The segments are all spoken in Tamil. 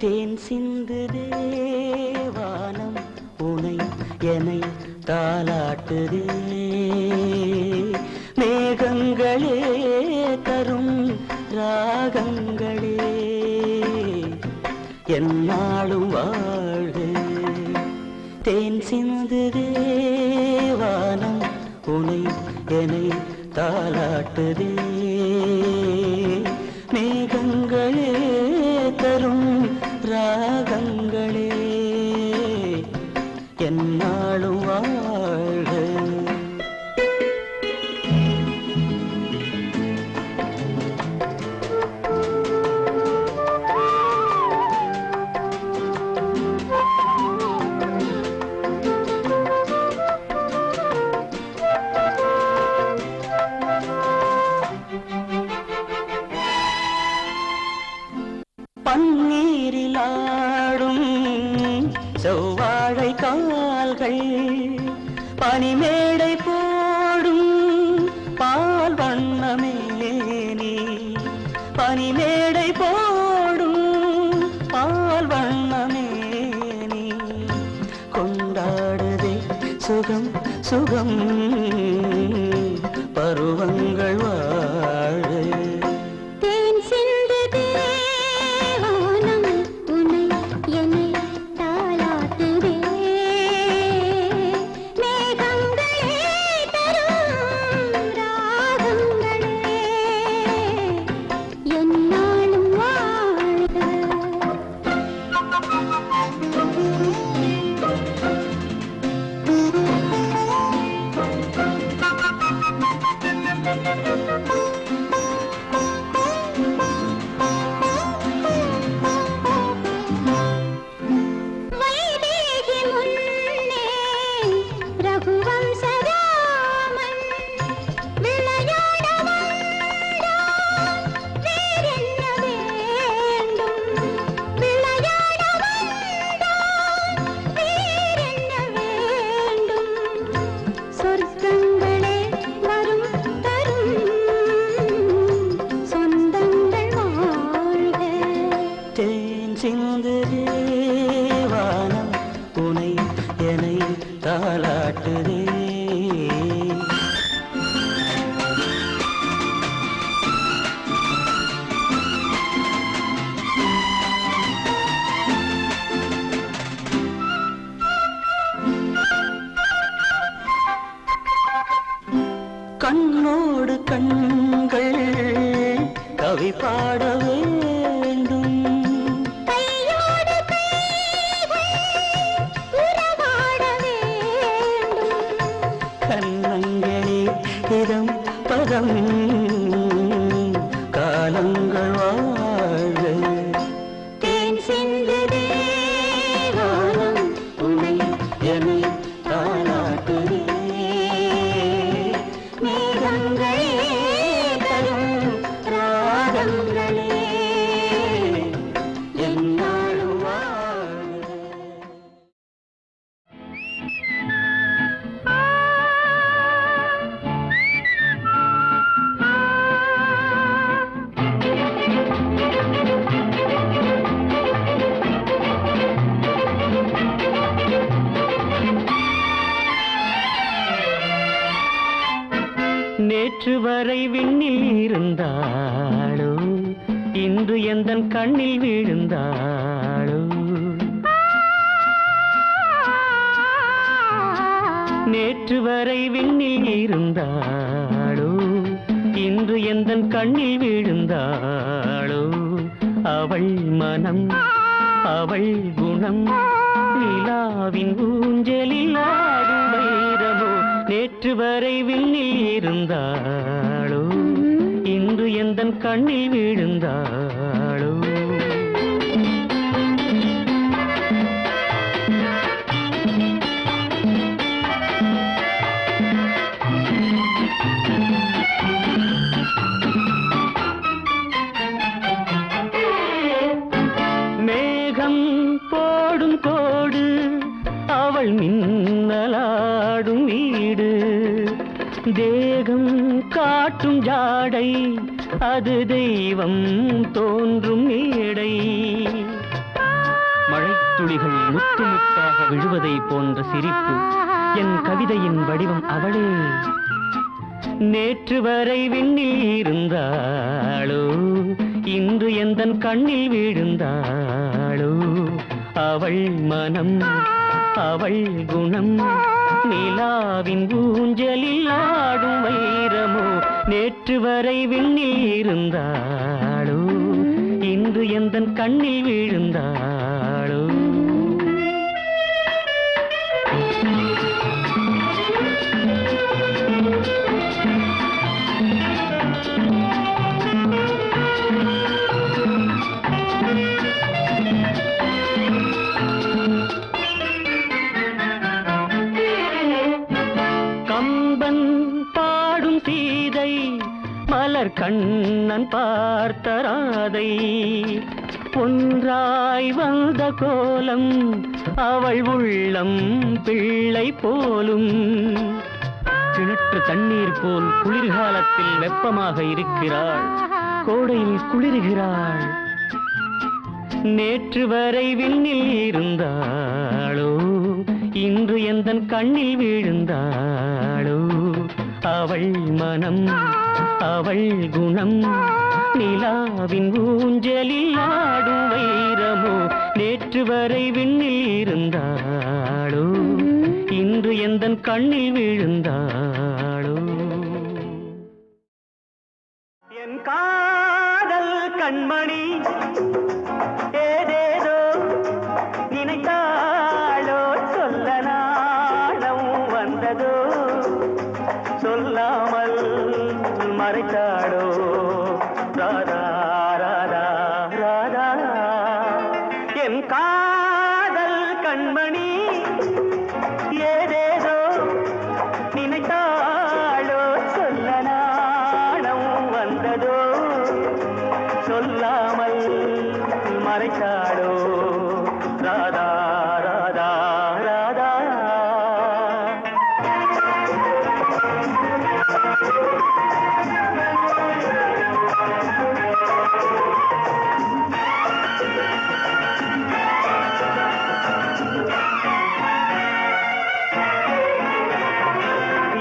தேன் சிந்து தேவானம் உனை என்னை தாலாட்டுதே மேகங்களே தரும் ராகங்களே என்னாலும் வாழ்க தேன் சிந்து தேவானம் உனை என்னை தாலாட்டுதே மேகங்களே தரும் ராகங்களே என்னாலும் வாழ்க பன்னீரிலாடும் செவ்வாழை கால்கள் பனிமேடை போடும் பால் வண்ணமேனி பனிமேடை போடும் பால் வண்ணமேனி கொண்டாடுதே சுகம் சுகம் பருவங்கள் வாழ சிந்து தேவானம் உனை என்னை தாலாட்டுதே கண்ணோடு கண்கள் கவி பாட வேண்டும் கண்ணங்களே இதம் பதம் காலங்கள் வாழ தேன் சிந்து தேவானம் உனை என்னை தாலாட்டுதே மேகங்களே தரும் ராகங்களே என்னாலும் வாழ நேற்று வரை விண்ணில் இருந்தாளோ இன்று எந்தன் கண்ணில் விழுந்தாளோ நேற்று வரை விண்ணில் இருந்தாளோ இன்று எந்தன் கண்ணில் விழுந்தாளோ அவள் மனம் அவள் குணம் நிலாவின் ஊஞ்சலில் ஆடும் வைரமோ நேற்று வரை விண்ணில் இருந்தாளோ இன்று எந்தன் கண்ணில் விழுந்தாளோ மேகம் போடும் கோடு அவள் மின்னலாடும் வீடு தேகம் காட்டும் ஜாடை அது தெய்வம் தோன்றும் மேடை துளிகள் முத்து முத்தாக விழுவதை போன்ற சிரிப்பு என் கவிதையின் வடிவம் அவளே. நேற்று வரை விண்ணில் இருந்தாளோ, இன்று எந்தன் கண்ணில் விழுந்தாளோ. அவள் மனம், அவள் குணம், நிலாவின் ஊஞ்சலில் ஆடும் வைரமோ. நேற்று வரை விண்ணில் இருந்தாளோ, இன்று எந்தன் கண்ணில் விழுந்தாளோ. கம்பன் பாடும் சீதை, மலர் கண்ணன் பார்த்த ராதை, ஒன்றாய் வந்த கோலம் அவள் உள்ளம் பிள்ளை போலும். கிணற்று தண்ணீர் போல் குளிர்காலத்தில் வெப்பமாக இருக்கிறாள், கோடையில் குளிர்கிறாள். நேற்று வரை விண்ணில் இருந்தாளோ, இன்று எந்தன் கண்ணில் விழுந்தாளோ. அவள் மனம், அவள் குணம், நிலாவின் ஊஞ்சலில் ஆடும் வைரமோ. நேற்று வரை விண்ணில் இருந்தாளோ, இன்று எந்தன் கண்ணில் விழுந்தாளோ. என் காதல் கண்மணி ஏதேதோ நினைத்தாளோ, சொல்ல நாணம் வந்ததோ, சொல்லாமல் மறைத்தாளோ. ராதா ராதா ராதா என் காதல் கண்மணி ஏதேதோ நினைத்தாளோ, சொல்ல நாணம் வந்ததோ, சொல்லாமல் மறைத்தாளோ. ராதா ராதா ராதா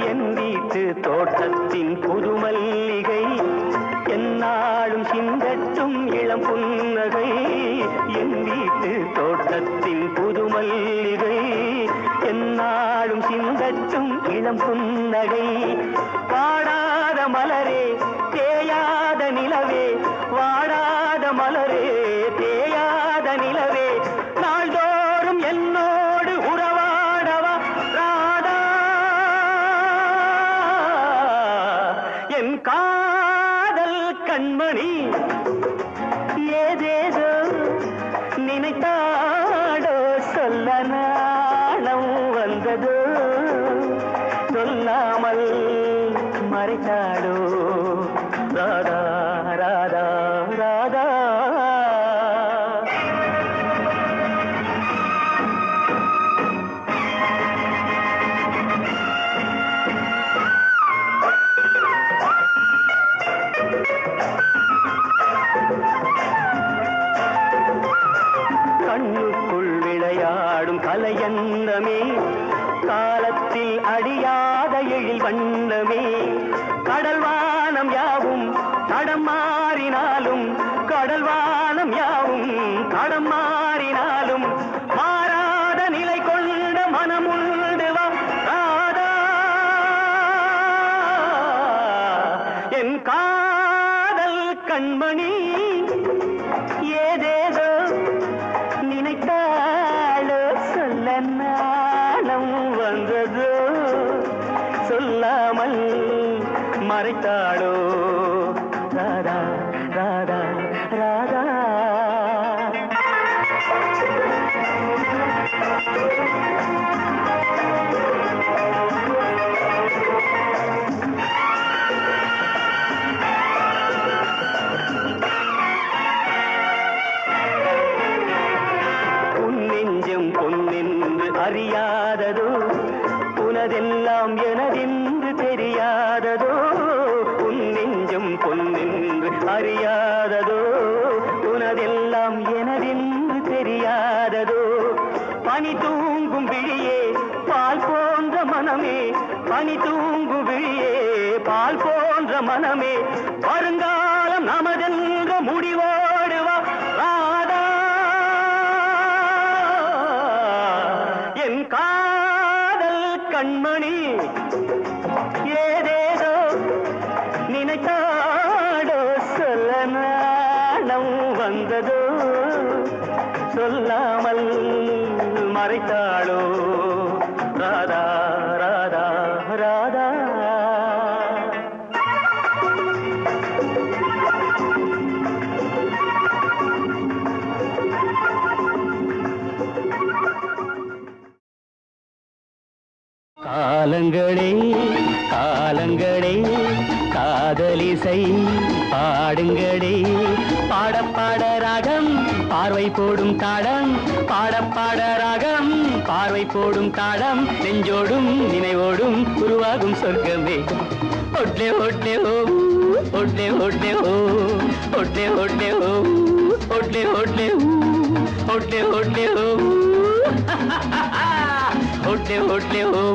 என் வீட்டு தோட்டத்தின் புது மல்லிகை என்னாலும் சிந்தட்டும் இளம் புன்னகை. என் வீட்டு தோட்டத்தின் புது மல்லிகை என்னாலும் சிந்தட்டும் இளம் புன்னகை. வாடாத மலரே தேயாத நிலவே, வாடாத மலரே தேயாத நிலவே, நாள்தோறும் என்னோடு உறவாடவா ராதா. என் காதல் கண்மணி ஏதேதோ நினைத்தாடோ, சொல்ல நாணம் வந்ததோ, சொல்லாமல் மறைத்தாடோ. ராதா ராதா ராதா கண்ணுக்குள் விளையாடும் கலையன்னமே, காலத்தில் அடியாத எழில் வண்ணமே. கடல்வானம் யாவும் தடம் மாறினாலும், கடல்வானம் யாவும் தடம் மாறினாலும், மாறாத நிலை கொண்ட மனமுண்டு வா ராதா. என் காதல் கண்மணி ஏதேதோ நினைத்தாளோ, சொல்ல நாணம் வந்ததோ, சொல்லாமல் மறைத்தாளோ. ராதா ராதா ராதா பொன்னென்று அறியாததோ, உனதெல்லாம் எனதென்று தெரியாததோ. உன் நெஞ்சம் பொன்னென்று அறியாததோ, உனதெல்லாம் எனதென்று தெரியாததோ. பனி தூங்கும் விழியே பால் போன்ற மனமே, பனி தூங்கும் விழியே பால் போன்ற மனமே, வருங்காலம் நமதென்ற முடிவோடுவா ராதா. என் காதல் கண்மணி ஏதேதோ நினைத்தாடோ, சொல்ல நாணம் வந்ததோ, சொல்லாமல் மறைத்தாளோ ராதா ராதா ராதா. காலங்களே காலங்களே காதலிசை பாடுங்களே, பாடப்பாட ராகம் பார்வை போடும் தாளம், பாடப்பாட ராகம் பார்வை போடும் தாளம், நெஞ்சோடும் நினைவோடும் உருவாகும் சொர்க்கமே. ஒட்லே ஒட்லே ஓ ஒட்லே ஒட்லே ஓ ஒட்லே ஒட்லே ஓ ஒட்லே ஒட்லே ஒட்லே ஒட்லே ஓ ஒட்லே ஒட்லே ஓ.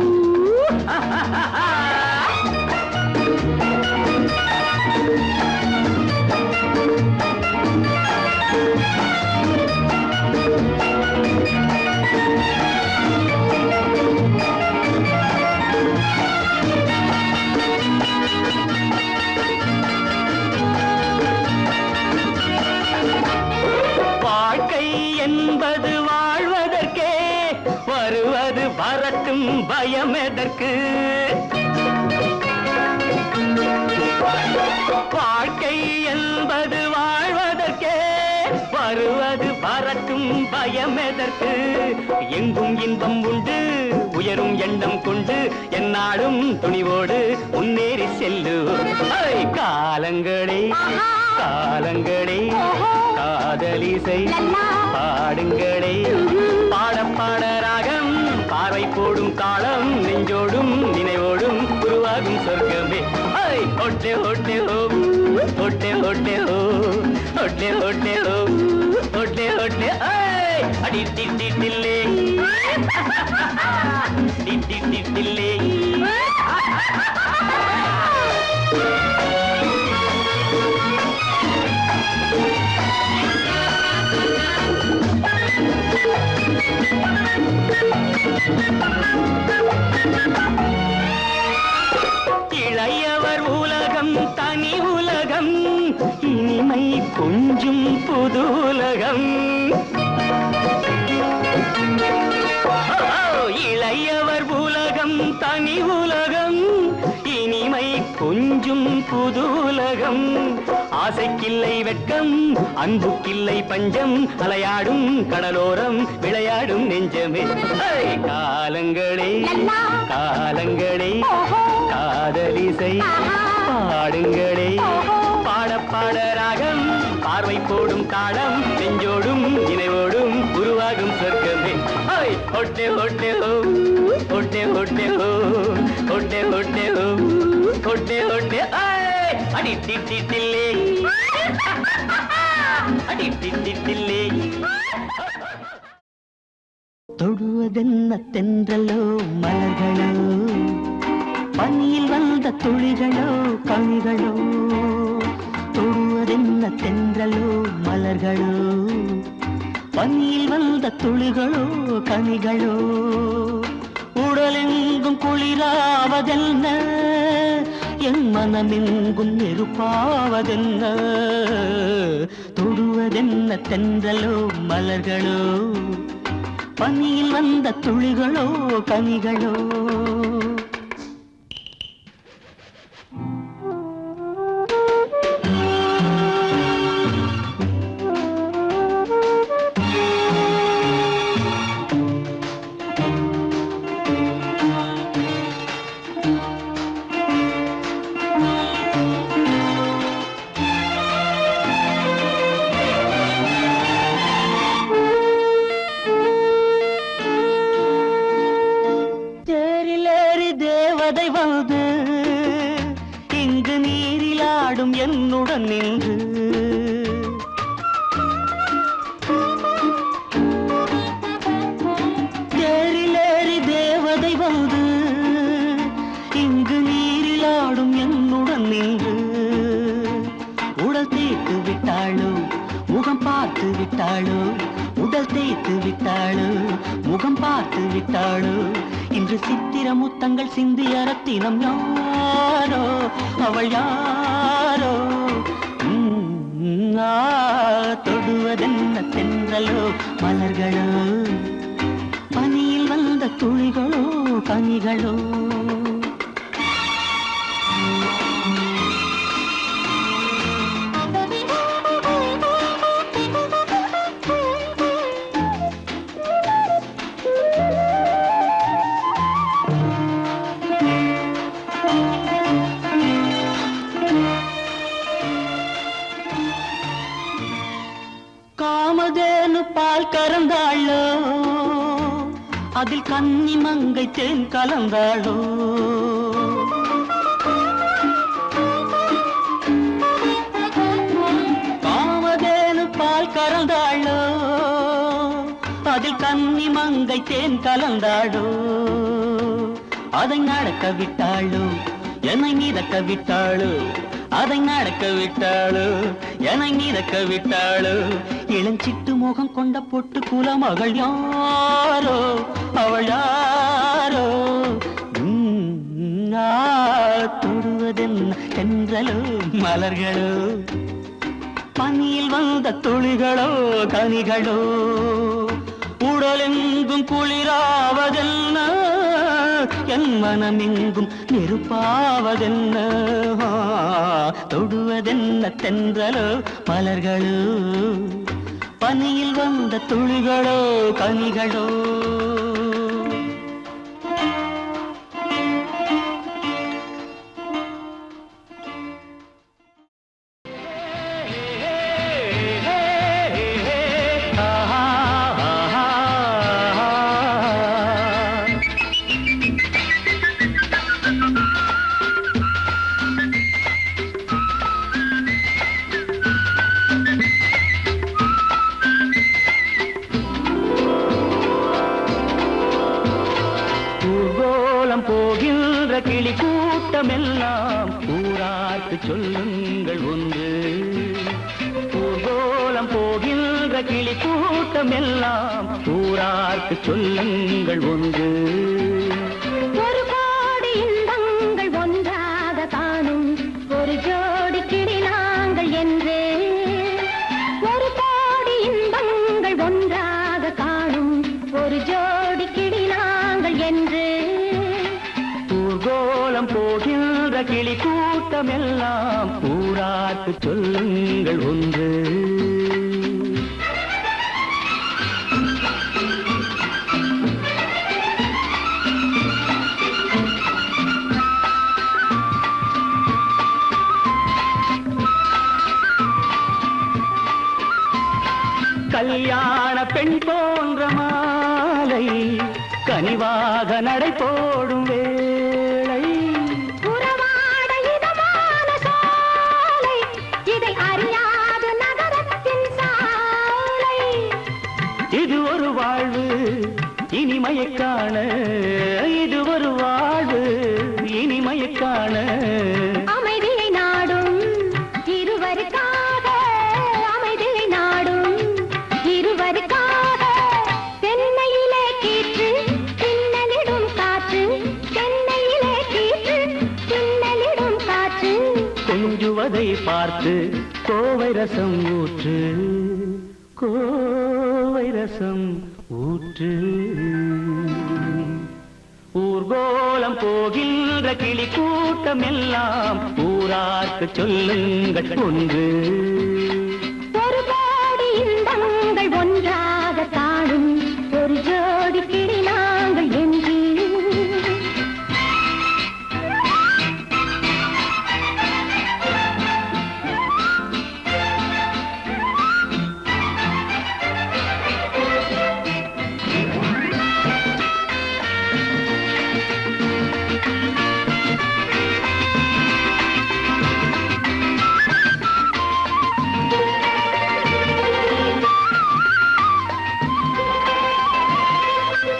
வாழ்க்கை என்பது வாழ்வதற்கே, வருவது வரட்டும் பயம் எதற்கு. வாழ்க்கை என்பது வாழ்வதற்கே, வருவது வரட்டும் பயம் எதற்கு. எங்கும் இன்பம் உண்டு உயரும் எண்ணம் கொண்டு, என்னாலும் துணிவோடு முன்னேறி செல்லு. காலங்களே காலங்களே காதலிசை பாடுங்களே, பாடப்பாட ராகம் பார்வை போடும் தாளம், நெஞ்சோடும் நினைவோடும் உருவாகும் சொர்க்கமே. ஒட்டே ஒட்டே ஓ ஒட்டே ஒட்டே ஓ ஒட்டே ஒட்டே ஓ ஒட்டே ஒட்டே அடி திட்டில்லே திட்டில்லே. இளையவர் உலகம் தனி உலகம், இனிமை கொஞ்சும் புது உலகம். இளையவர் உலகம் தனி உலகம், இனிமை கொஞ்சும் புது உலகம். ஆசைக்கில்லை வெட்கம் அன்புக்கில்லை பஞ்சம், அலையாடும் கடலோரம் விளையாடும் நெஞ்சமே. காலங்களே காலங்களே காதலிசை பாடுங்களே, பாடப்பாட ராகம் பார்வை போடும் தாளம், நெஞ்சோடும் நினைவோடும் உருவாகும் சொர்க்கமே. ஒட்டே ஒட்டே ஓ ஒட்டே ஒட்டே ஓ ஒட்டே ஒட்டே ஓ ஒட்டே ஒட்டே அடி திட்டில்லே அடி திட்டில்லே. தொடுவதென்ன தென்றலோ மலர்களோ, பனியில் வந்த துளிகளோ கனிகளோ. தொடுவதென்ன தென்றலோ மலர்களோ, பனியில் வந்த துளிகளோ கனிகளோ. உடலெங்கும் குளிராவதென்ன, என் மனமெங்கும் நெருப்பாவதென்ன. தொடுவதென்ன தென்றலோ மலர்களோ, பனியில் வந்த துளிகளோ கனிகளோ. தேரிலே உடல் தேய்த்து விட்டாளோ முகம் பார்த்து விட்டாளோ இன்று சித்திர முத்தங்கள் சிந்தி அரத்தினம் யாரோ அவள் யாரோ தொடுவதென்ன தென்றலோ மலர்களோ பனியில் வந்த துளிகளோ கனிகளோ காமதேனு பால் கறந்தாளோ அதில் கன்னி மங்கை தேன் கலந்தாளோ காமதேனு பால் கறந்தாளோ அதில் கன்னி மங்கை தேன் கலந்தாளோ அதை நடக்க விட்டாளோ என்னை மிதக்க விட்டாளோ அதை நடக்க விட்டாளோ என்னை மிதக்க விட்டாளோ இளஞ்சிட்டு முகம் கொண்ட பொட்டு குல மகள் யாரோ அவள் யாரோ தொடுவதென்ன தென்றலோ மலர்களோ பனியில் வந்த துளிகளோ கனிகளோ உடலெங்கும் குளிராவதென்ன என் மனமெங்கும் நெருப்பாவதென்ன தொடுவதென்ன தென்றலோ மலர்களோ பனியில் வந்த துளிகளோ கனிகளோ போகின்ற கிளி கூட்டமெல்லாம் ஊரார்க்கு சொல்லுங்கள் ஒன்று ஊர்கோலம் போகின்ற கிளி கூட்டமெல்லாம் ஊரார்க்கு சொல்லுங்கள் ஒன்று ஒரு கோடி இன்பங்கள் ஒன்றாக காணும் ஒரு ஜோடி கிளி நாங்கள் என்று ஒரு கோடி இன்பங்கள் ஒன்றாக காணும் ஒரு ஜோடி கிளி நாங்கள் என்று ஊர்கோலம் போகின்ற கிளி கூட்டமெல்லாம் ஊரார்க்கு சொல்லுங்கள் ஒன்று கல்யாண பெண் போன்ற மாலை கனிவாக நடை போடும் வேளை உறவாட இதமான சாலை இதை அறியாத நகரத்தின் சாலை இது ஒரு வாழ்வு இனிமையைக் காண இது ஒரு வாழ்வு இனிமையைக் காண அமைதியை நாடும் இருவருக்காக அமைதியை நாடும் இருவருக்காக தென்னையிலே கீற்று பின்னலிடும் காற்று தென்னையிலே கீற்று பின்னலிடும் காற்று கொஞ்சுவதை பார்த்து கோவை ரசம் ஊற்று கோவை ரசம் ஊற்று ஊர்கோலம் போகின்ற கிளி கூட்டமெல்லாம் ஊரார்க்கு சொல்லுங்கள் ஒன்று ஒரு கோடி இன்பங்கள் ஒன்றாக காணும் ஒரு ஜோடி கிளி நாங்கள் என்று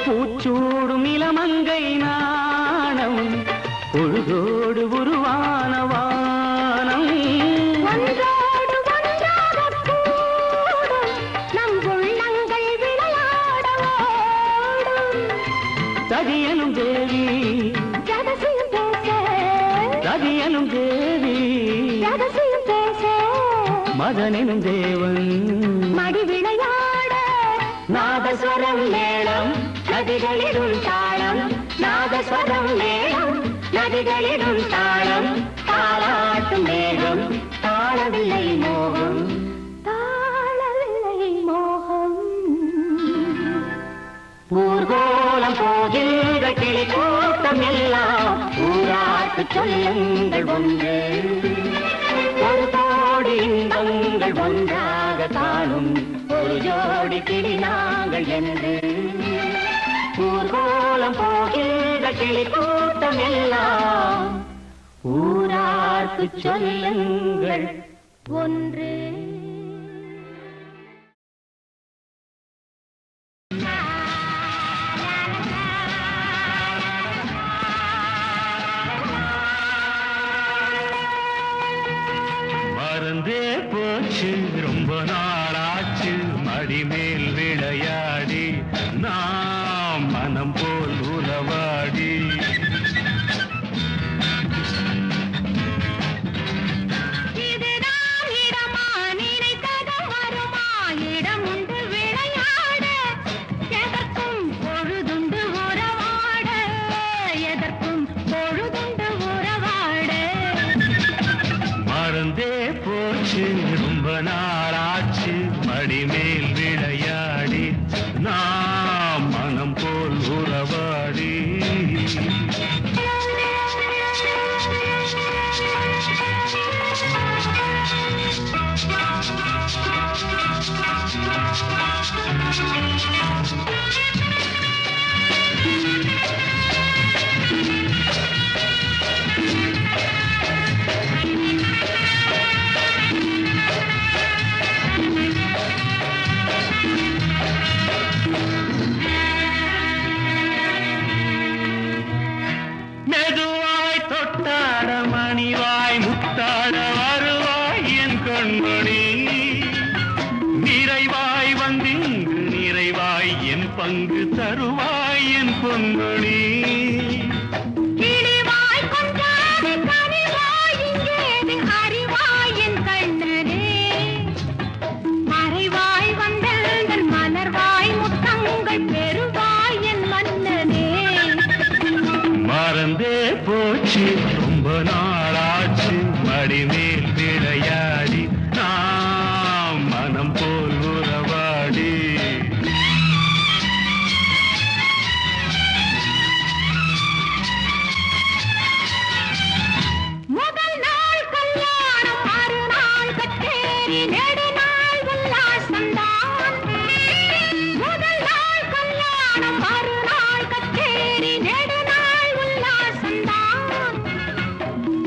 பூச்சூடும் இளமங்கை நாணம் பொழுதோடு உருவான வானம் ஒன்றோடு ஒன்றாக கூடும் நம் உள்ளங்கள் ரதியனும் தேவி ரகசியம் பேச ரதியனும் தேவி ரகசியம் பேச மதனெனும் தேவன் மடி விளையாட நாதஸ்வரம் மேளம் நதிகளிடும் தாளம் நாதஸ்வரம் மேளம் நதிகளிடும் தாளம் தாளாட்டும் மேகம் தாளவில்லை மோகம் தாளவில்லை மோகம் ஊர்கோலம் போகின்ற கிளி கூட்டம் எல்லாம் ஊராட்டு சொல்லுங்கள் ஒன்று ஒரு கோடி இன்பங்கள் ஒன்றாக காணும் ஒரு ஜோடி கிளி நாங்கள் என்று ஊர்கோலம் போகின்ற கிளி கூட்டம் எல்லாம் ஊராட்டு சொல்லுங்கள் ஒன்று மறந்தே போச்சு ரொம்ப நாளாச்சு மடிமேல் விளையாடி நாம் மனம் போல் உறவாடி இதுதான் இடமா நினைத்ததும் வருமா இடம் உண்டு விளையாட எதற்கும் பொழுதுண்டு உறவாட எதற்கும் பொழுதுண்டு உறவாட மறந்தே போச்சு ரொம்ப நாளாச்சு மடிமேல் விளையாடி நாம் மனம் போல் உறவாடி மெதுவாய் தொட்டாட மணிவாய் முத்தாட வருவாய் என் கண்மணி நிறைவாய் வந்திங்கு நிறைவாய் என் பங்கு தருவாய் என் பொன்மணி கிளிவாய் கொண்டாடி கனிவாய் இங்கேது அறிவாய் என் கண்ணனே மறைவாய் வந்தெந்தன் மலர்வாய் முத்தங்கள் பெறுவாய் என் மன்னனே மறந்தே போச்சு ரொம்ப நாளாச்சு மடிமேல் விளையாடி நாம் மனம் போல் உறவாடி முதல் நாள் கல்யாணம் மறுநாள் கச்சேரி நெடுநாள் உல்லாசம்தான் முதல் நாள் கல்யாணம் மறுநாள் கச்சேரி நெடுநாள் உல்லாசம்தான்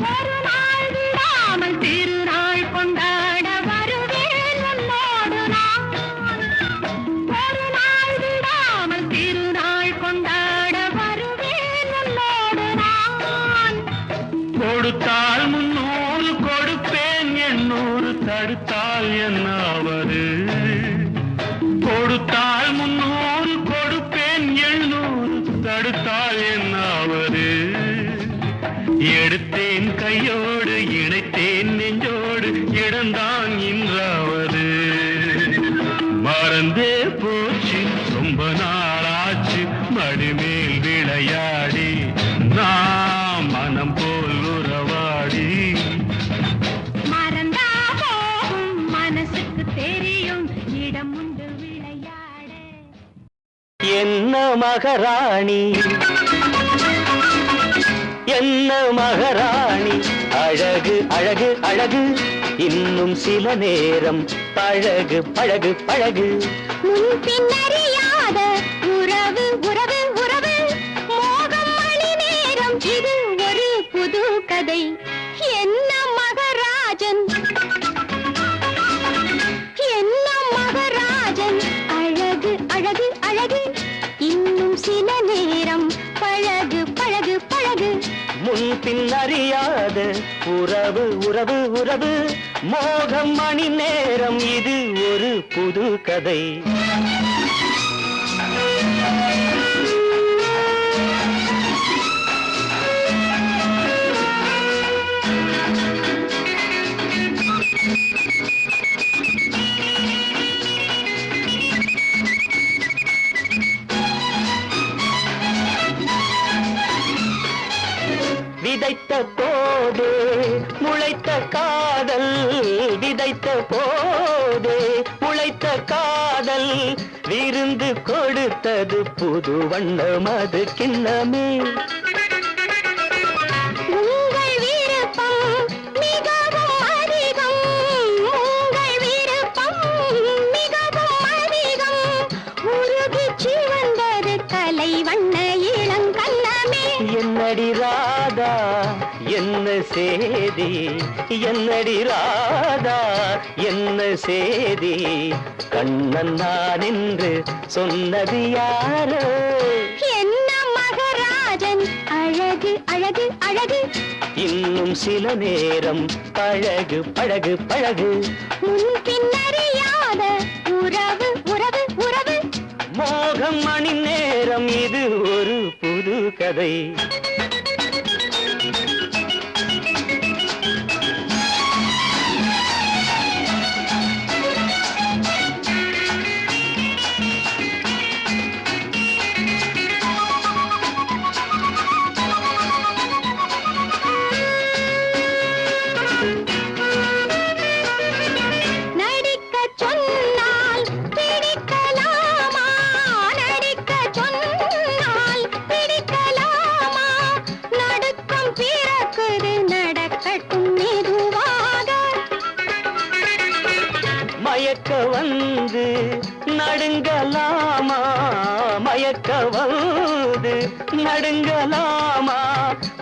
ஒரு நாள் விடாமல் திருநாள் கொண்டாட வருவேன் உன்னோடு நான் ஒரு நாள் விடாமல் திருநாள் கொண்டாட வருவேன் உன்னோடு நான் கொடுத்தால் 300 கொடுப்பேன் 800 தடுத்தால் என்னாவது கொடுத்தால் 300 கொடுப்பேன் 800 தடுத்தால் என்னாவது எடுத்தேன் கையோடு இணைத்தேன் நெஞ்சோடு இடம்தான் இன்றாவது மறந்தே போச்சு ரொம்ப நாளாச்சு மடிமேல் விளையாடி நாம் மனம் போல் உறவாடி மறந்தா போகும் மனசுக்கு தெரியும் இடம் உண்டு விளையாட என்ன மகாராணி என்ன மகாராணி அழகு அழகு அழகு இன்னும் சில நேரம் பழகு பழகு பழகு முன் பின்னறியாத உறவு உறவு உறவு மோகம் மணி நேரம் இது ஒரு புது கதை என்ன மகராஜன் என்ன மகராஜன் அழகு அழகு அழகு இன்னும் சில நேரம் பழகு பழகு பழகு முன் பின் அறியாத உறவு உறவு உறவு மோகம் மணி நேரம் இது ஒரு புது கதை விதைத்த போதே முளைத்த காதல், விதைத்த போதே முளைத்த காதல், விருந்து கொடுத்தது புது வண்ணம் அது கிண்ணமே. உங்கள் விருப்பம் மிகவும் அதிகம், உங்கள் விருப்பம் மிகவும் அதிகம், உருகி சிவந்தது கலை வண்ண இளங்கண்ணமே. என்னடி ராதா என்ன சேதி, என்னடி ராதா என்ன சேதி, கண்ணன் நான் என்று சொன்னது யாரோ? என்ன மகராஜன் அழகு அழகு அழகு, இன்னும் சில நேரம் பழகு பழகு பழகு, முன் பின்னறியாத உறவு உறவு உறவு, மோகம் மணி நேரம் இது ஒரு புது கதை. நடிக்கச் சொன்னால் பிடிக்கலாமா, நடிக்கச் சொன்னால் பிடிக்கலாமா, நடுக்கம் பிறக்குது நடக்கட்டும் மெதுவாக. மயக்க வந்து நடுங்கலாமா, மயக்க வந்து நடுங்கலாமா,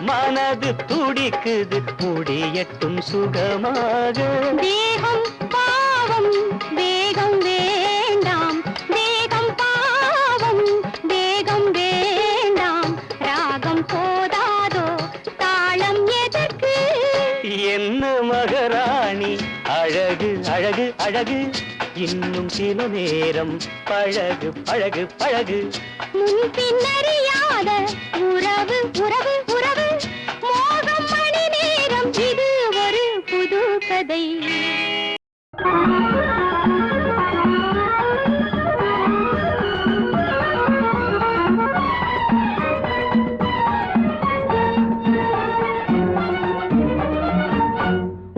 மனது துடிக்குது முடியட்டும் சுகமாக. தேகம் பாவம் வேகம் வேண்டாம், தேகம் பாவம் வேகம் வேண்டாம், ராகம் போதாதோ தாளம் எதற்கு? என்ன மகராணி அழகு அழகு அழகு, இன்னும் சில நேரம் பழகு பழகு பழகு, முன் பின்னறியாத உறவு உறவு உறவு, மோகம் மணி நேரம் இது ஒரு புது கதை.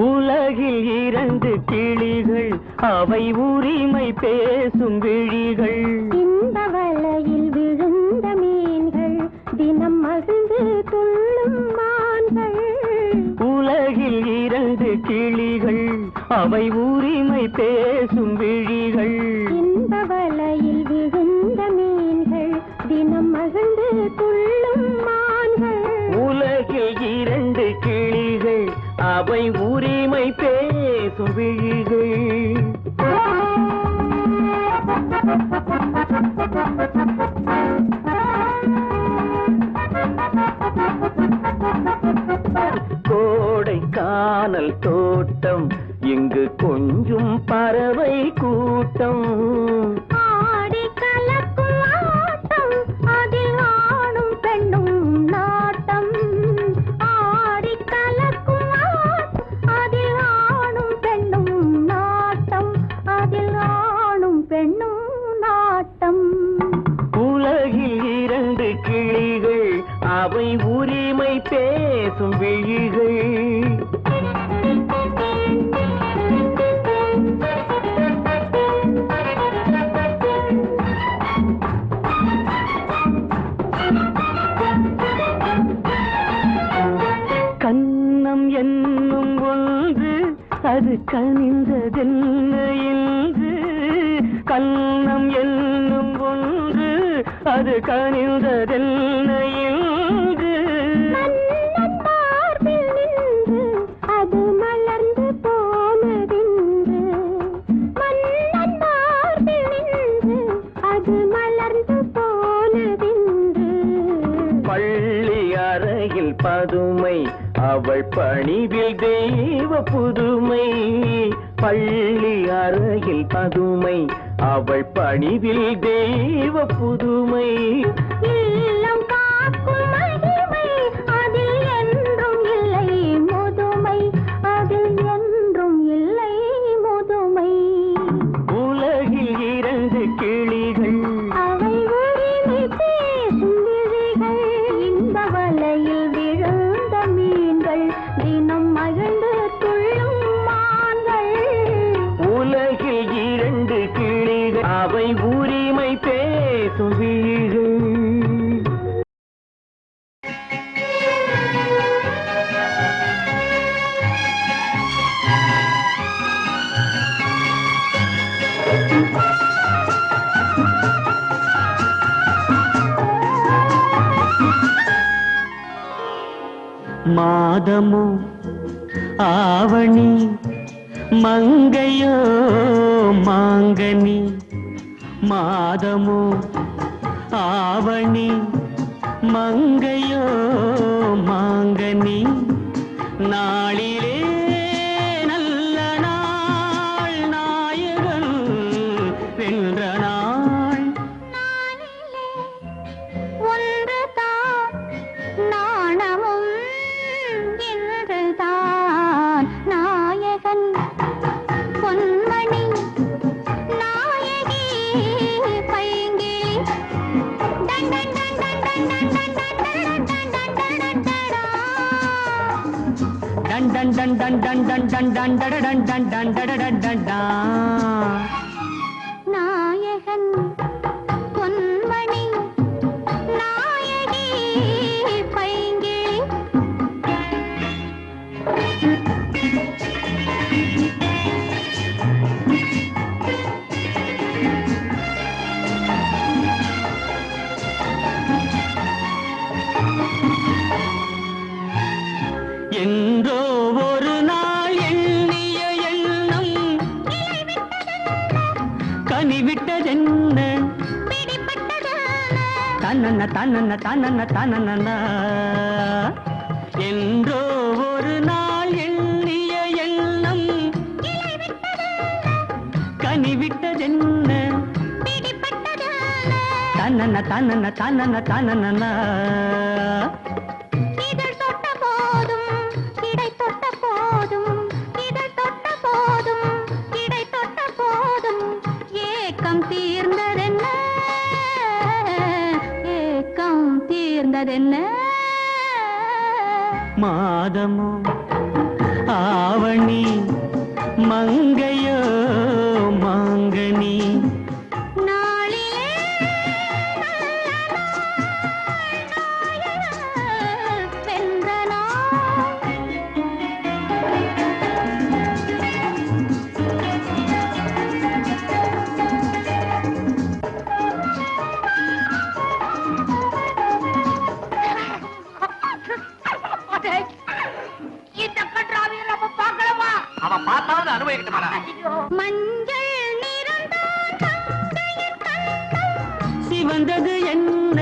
உலகில் இரண்டு கிளிகள், அவை உரிமை பேசும் விழிகள், இந்த வலையில் விழுந்த மீன்கள், தினம் மகிழ்ந்து துள்ளும் மான்கள். உலகில் இரண்டு கிளிகள், அவை உரிமை பேசும் விழிகள், இந்த வலையில் விழுந்த மீன்கள், தினம் மகிழ்ந்து துள்ளும் மான்கள். உலகில் இரண்டு கிளிகள், அவை உரிமை பேசும் விழிகள். கோடை கானல் தோட்டம், இங்கு கொஞ்சும் பறவை கூட்டம், ஆடி கலக்கும் ஆட்டம், அதில் ஆணும் பெண்ணும் நாட்டம். ஆடி கலக்கும் ஆட்டம், அதில் ஆணும் பெண்ணும் நாட்டம், அதில் ஆணும் பெண்ணும் நாட்டம். உலகில் இரண்டு கிளிகள், அவை உரிமை பேசும் விழிகள். கன்னம் என்னும் ஒன்று, அது கனிந்ததென்ன என்று, கன்னம் என்னும் ஒன்று, அது கனிந்ததென்ன என்று. மன்னன் மார்பில் நின்று அது மலர்ந்து போனதென்று, மன்னன் மார்பில் நின்று அது மலர்ந்து போனதென்று. பள்ளி அறையில் பதுமை, அவள் பணிவில் தெய்வ புதுமை. பள்ளி அறையில் பதுமை, அவள் பணிவில் தெய்வ புதுமை. இல்லம் காக்கும் மகிமை, அதில் என்றும் இல்லை முதுமை, அதில் என்றும் இல்லை முதுமை. உலகில் இரண்டு கிளிகள், அவை உரிமை பேசும் விழிகள், இந்த வலையில் விழுந்த மீன் பேசும் விழிகள். மாதமோ ஆவணி மங்கையோ மாங்கனி, மாதமோ ஆவணி மங்கையோ மாங்கனி, நாளிலே நல்ல நாள் நாயகன் வென்ற நாள். நாளிலே ஒன்றுதான் நாணமும் இன்றுதான் நாயகன் பொன்மணி நாயகி பைங்கிளி டன் டன் டன் டன் டன் டன் டன் டன் டன் டன் டன் டன் டன். டன் டன் டன் டன் டன் டன் டன் டன் டன் டன் டன் டன். நாயகன் பொன்மணி நாயகி பைங்கிளி. என்றோ ஒரு நாள் எண்ணிய எண்ணம் கனிவிட்டதென்ன, தன்னன்ன தன்னன்ன தன்னன்ன தன்னன்ன. என்றோ ஒரு நாள் எண்ணிய எண்ணம் கனிவிட்டதென்ன, தன்னன்ன தன்னன்ன தன்னன்ன தன்னன்ன. இதழ் தொட்ட போதும் இடை தொட்ட போதும், இதழ் தொட்ட போதும் இடை தொட்ட போதும் ஏக்கம் தீர்ந்ததென்ன, ஏக்கம் தீர்ந்ததென்ன. மாதமோ ஆவணி மங்கையோ மாங்கனி, நாளிலே நல்ல நாள் நாயகன் வென்ற நாள். அவன் பார்த்தாவது அனுபவிக்கட்டுமாடா. மஞ்சள் நிறந்தான் மங்கையின் கண்கள், சிவந்தது என்ன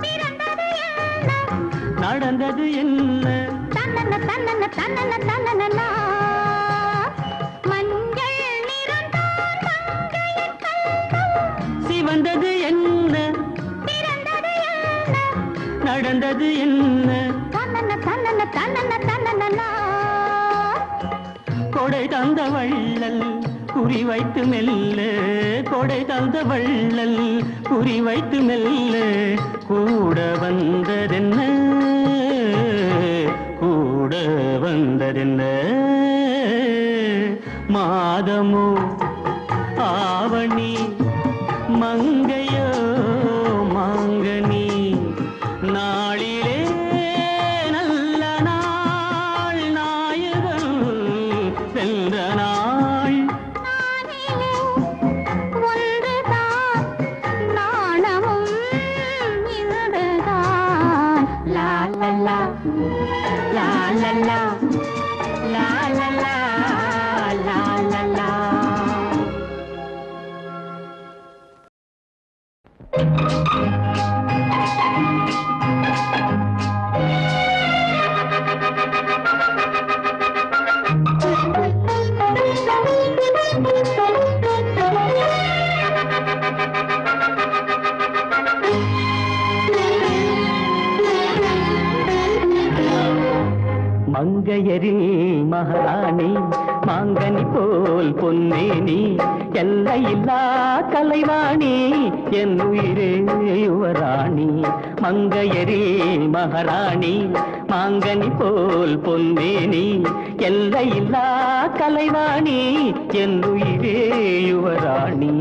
பிறந்தது என்ன, நடந்தது என்ன, தன்னன்ன தன்னன்ன தன்னன்ன தன்னன்னா. மஞ்சள் நிறந்தான் மங்கையின் கண்கள், சிவந்தது என்ன பிறந்தது என்ன, நடந்தது என்ன. தன்னன்ன தன்னன்ன தன்னன்ன தன்னன்னா. கொடை தந்த வள்ளல் குறி வைத்து மெல்ல, கொடை தந்த வள்ளல் குறி வைத்து மெல்ல, கூட வந்ததென்ன, கூட வந்ததென்ன. மாதமோ ஆவணி மங்கையோ மாங்கனி, நாளிலே நல்ல நாள் நாயகன் வென்ற நாள். நானிலே ஒன்றுதான் நாணமும் இன்றுதான். லா லா லா லா லா லா லா லா லா லா லா லா. மங்கையரில் மகாராணி மாங்கனி போல் பொன்னேனி, எல்லையில்லா கலைவாணி என் உயிரே யுவராணி. மங்கையரில் மகாராணி மாங்கனி போல் பொன்னேனி, எல்லையில்லா கலைவாணி என் உயிரே யுவராணி.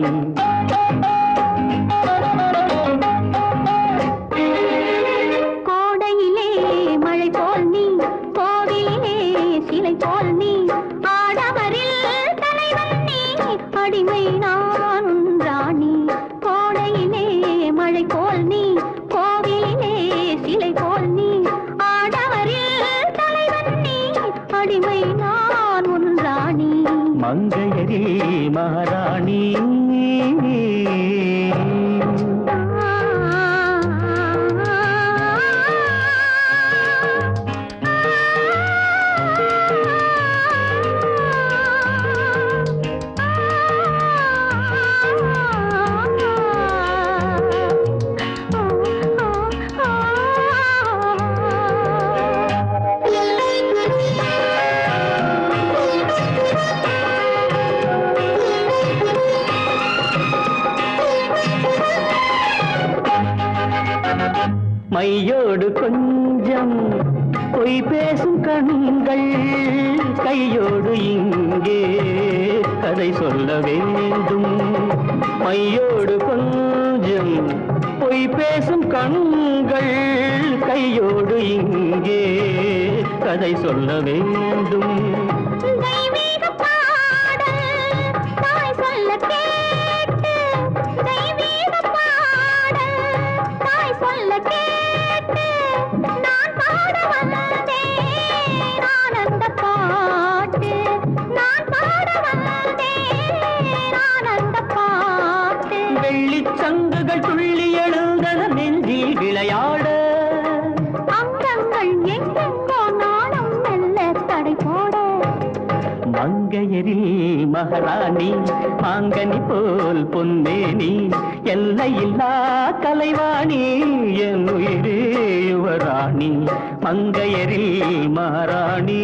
மழை போல் நீ கோவிலே சிலை போல் நீ ஆடவரில் தலைவன் நீ அடிமை நான் உன் ராணி மங்கையரே மகாராணி மையோடு கொஞ்சம் பொய் பேசும் கண்கள் கையோடு இங்கே கதை சொல்ல வேண்டும் மையோடு கொஞ்சம் பொய் பேசும் கண்கள் கையோடு இங்கே கதை சொல்ல வேண்டும் தெய்வீக பாடல் தாய் சொல்ல கேட்டு தெய்வீக பாடல் தாய் சொல்ல கேட்டு நான் பாட வந்தேன் ஆனந்த பாட்டு நான் பாட வந்தேன் ஆனந்த பாட்டு வெள்ளிச் சங்குகள் துள்ளி எழுந்தன நெஞ்சில் விளையாட அங்கங்கள் எங்கெங்கோ நாணம் மெல்ல தடை போட மங்கையரில் மகாராணி மாங்கனி போல் பொன்னேனி எல்லையில்லா கலைவாணி என் உயிரே யுவராணி மங்கையரில் மகாராணி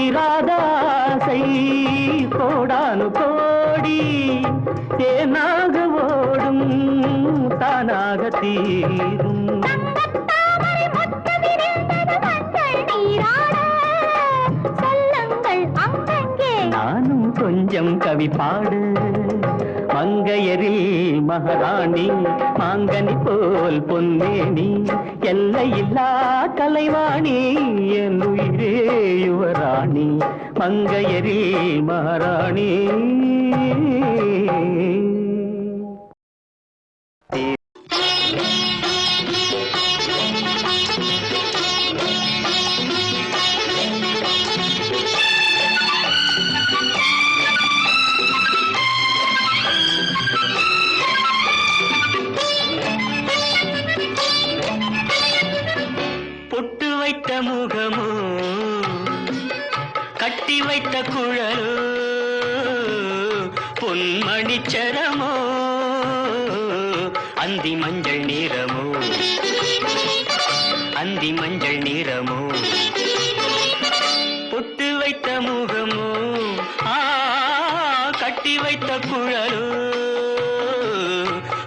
தீராதாசை கோடானு கோடி தேனாக ஓடும் தானாக தீரும் நானும் கொஞ்சம் கவி பாடு மங்கையரில் மகாராணி மாங்கனி போல் பொன்னேனி எல்லையில்லா கலைவாணி என் உயிரே யுவராணி மங்கையரில் மகாராணி பொட்டு வைத்த முகமோ கட்டி வைத்த குழலோ பொன்மணிச்சரமோ அந்தி மஞ்சள் நிறமோ அந்தி மஞ்சள் நிறமோ பொட்டு வைத்த முகமோ கட்டி வைத்த குழலோ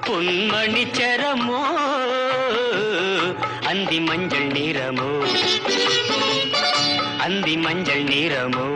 பொன்மணிச்சரமோ அந்தி மஞ்சள் நிறமோ அந்தி மஞ்சள் நிறமோ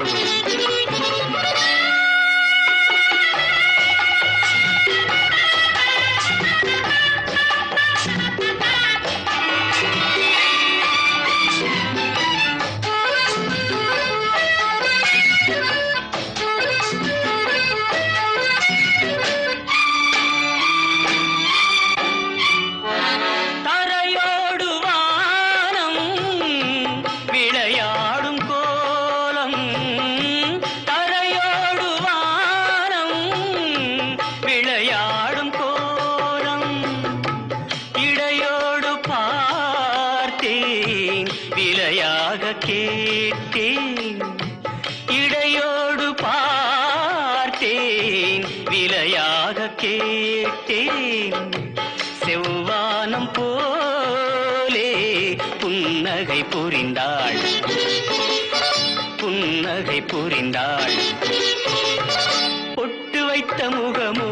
விலையாக கேட்டேன் இடையோடு பார்த்தேன் விலையாக கேட்டேன் செவ் வானம் போலே புன்னகை புரிந்தாள் புன்னகை புரிந்தாள் பொட்டு வைத்த முகமோ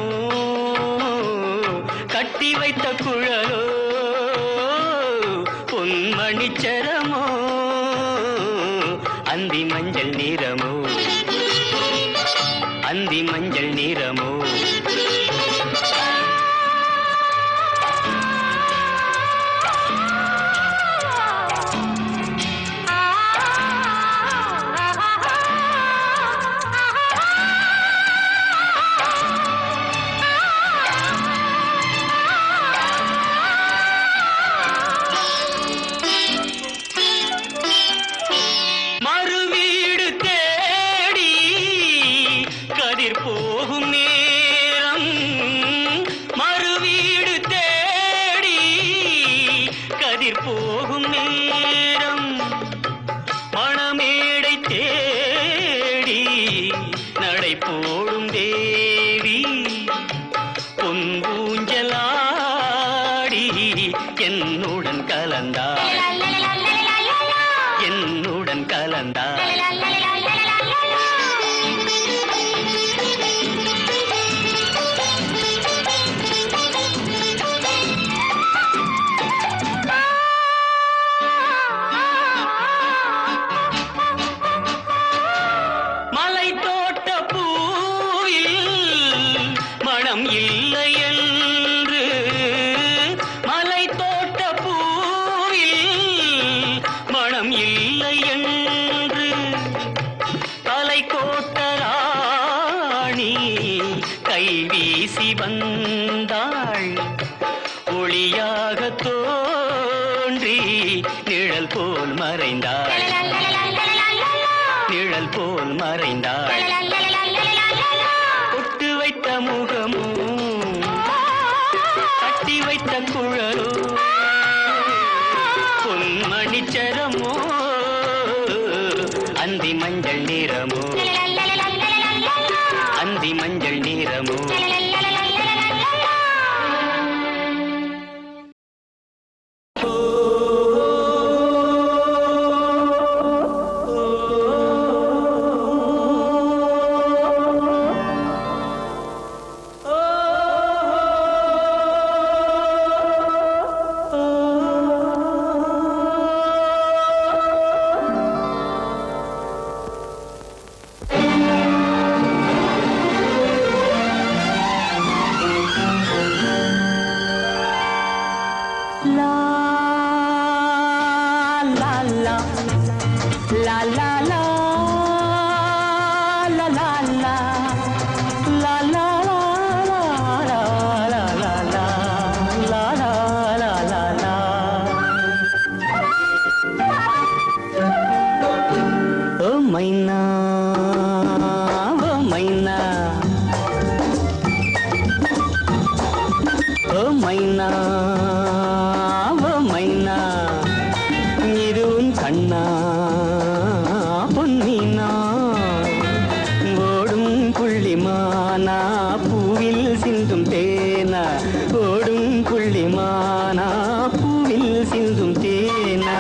கட்டி வைத்த குழலோ பொன்மணிச்சரமோ அந்தி மஞ்சள் நிறமோ அந்தி மஞ்சள் நிறமோ போகும் நேரம் மணமேடை தேடி நடை போடும் தேவி பொன்பூஞ்சலாடி என்னுடன் கலந்தாள் என்னுடன் கலந்தாள் இல்லை என்று மலை தோட்ட பூவில் மனம் இல்லை என்று தலை கோட்ட ராணி கை வீசி வந்தாள் ஒளியாக தோன்றி நிழல் போல் மறைந்தாள் நிழல் போல் மறைந்தாள் பொட்டு வைத்த முகமோ கட்டி வைத்த குழலோ பொன்மணிச்சரமோ அந்தி மஞ்சள் நிறமோ அந்தி மஞ்சள் நிறமோ மைனா ஓ மைனா ஓ மைனா ஓ மைனா இது உன் கண்ணா பொன்மீனா ஓடும் புள்ளிமானா பூவில் சிந்தும் தேனா ஓடும் புள்ளிமானா பூவில் சிந்தும் தேனா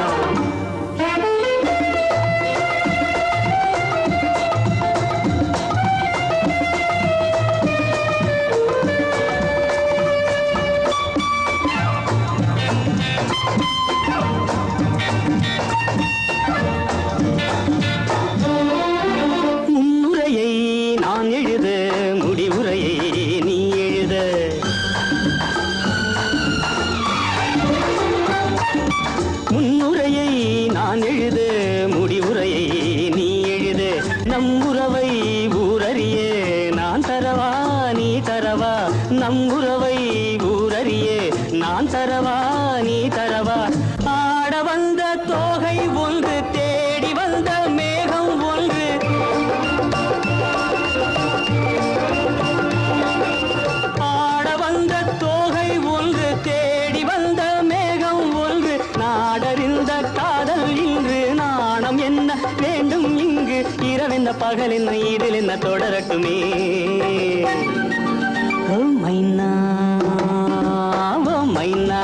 நம்முறவை ஊரறியே நான் தரவா நீ தரவா நம்முறவை ஊரறியே நான் தரவா நீ தரவா ஆட வந்த தோகை ஒன்று தேடி வந்த மேகம் ஒன்று ஆட வந்த தோகை ஒன்று தேடி வந்த மேகம் ஒன்று நாடறிந்த காதல் இன்று நாணம் என்ன வேண்டும் இங்கு இரவென்ன பகல் என்ன இதில் என்ன தொடரட்டுமே ஓ மைனா ஓ மைனா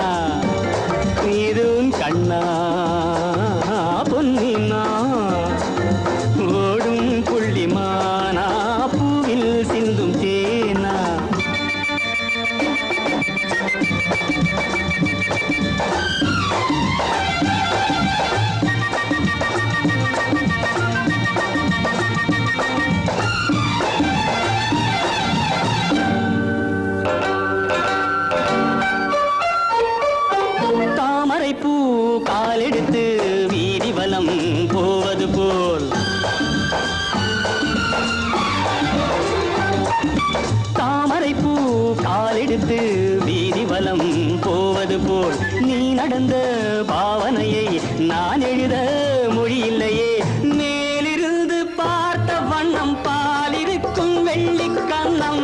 போல் நீ நடந்த பாவனையை நான் எழுத மொழி இல்லையே. மேலிருந்து பார்த்த வண்ணம் பாலிருக்கும் வெள்ளிக் கன்னம்,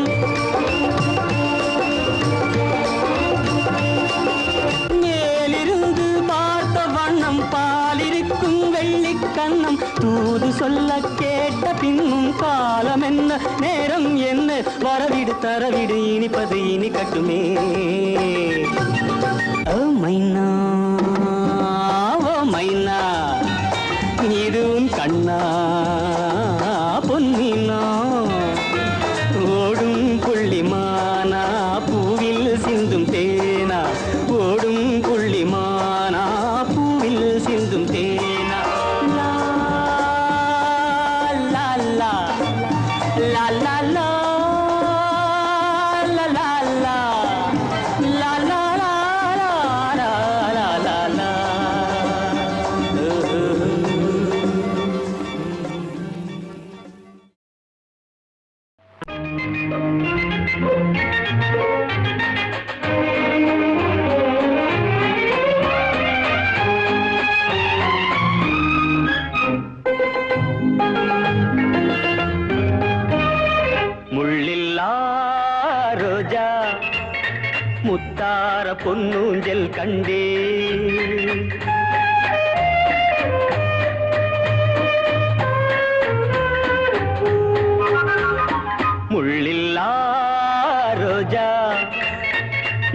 மேலிருந்து பார்த்த வண்ணம் பாலிருக்கும் வெள்ளிக் கன்னம். தூது சொல்ல கேட்ட பின்னும் காலம் என்ன நேரம் என்ன, வரவிடு தரவிடு இனிப்பது இனி கட்டுமே. ஓ மைனா ஓ மைனா இதுவும் கண்ணா பொன்னினா, ஓடும் புள்ளிமானா பூவில் சிந்தும் தேனா, ஓடும் புள்ளிமானா பூவில் சிந்தும் தேனா. லா லா லா லா லா லா la la la la la la la la la. முள்ளில்லா ரோஜா முத்தார பொன்னூஞ்சல் கண்டே, முள்ளில்லா ரோஜா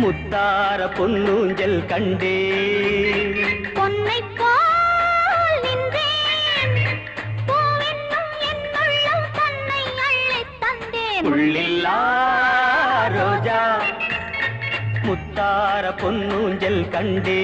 முத்தார பொன்னூஞ்சல் கண்டே. பொன்னை போல் நின்றேன், பூவென்னும் என் உள்ளம் தன்னை அள்ளித் தந்தேன். முள்ளில்லா ரோஜா முத்தார பொன்னூஞ்சல் கண்டே.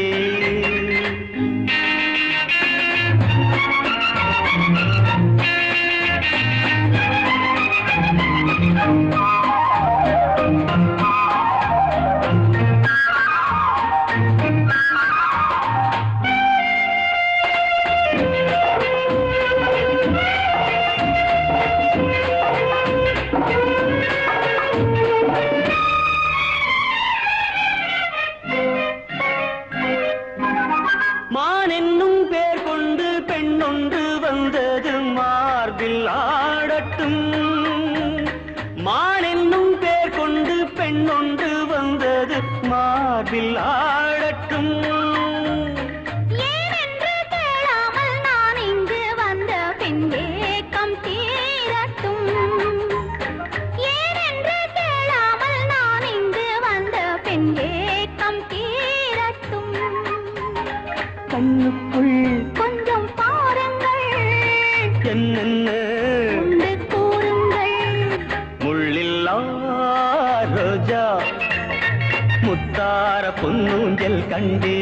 மான் என்னும் பேர் கொண்டு பெண்ணொன்று வந்தது மார்பில் ஆடட்டும், மான் என்னும் பேர் கொண்டு பெண்ணொன்று வந்தது மார்பில் ஆடட்டும். ஏனென்று கேளாமல் நான் இங்கு வந்த பின் ஏக்கம் தீரட்டும், ஏனென்று கேளாமல் நான் இங்கு வந்த பின் ஏக்கம் தீரட்டும். கண்ணுக்குள் கொஞ்சம் பாருங்கள், என்னென்ன உண்டு கூறுங்கள். முள்ளில்லா ரோஜா முத்தார பொன்னூஞ்சல் கண்டே.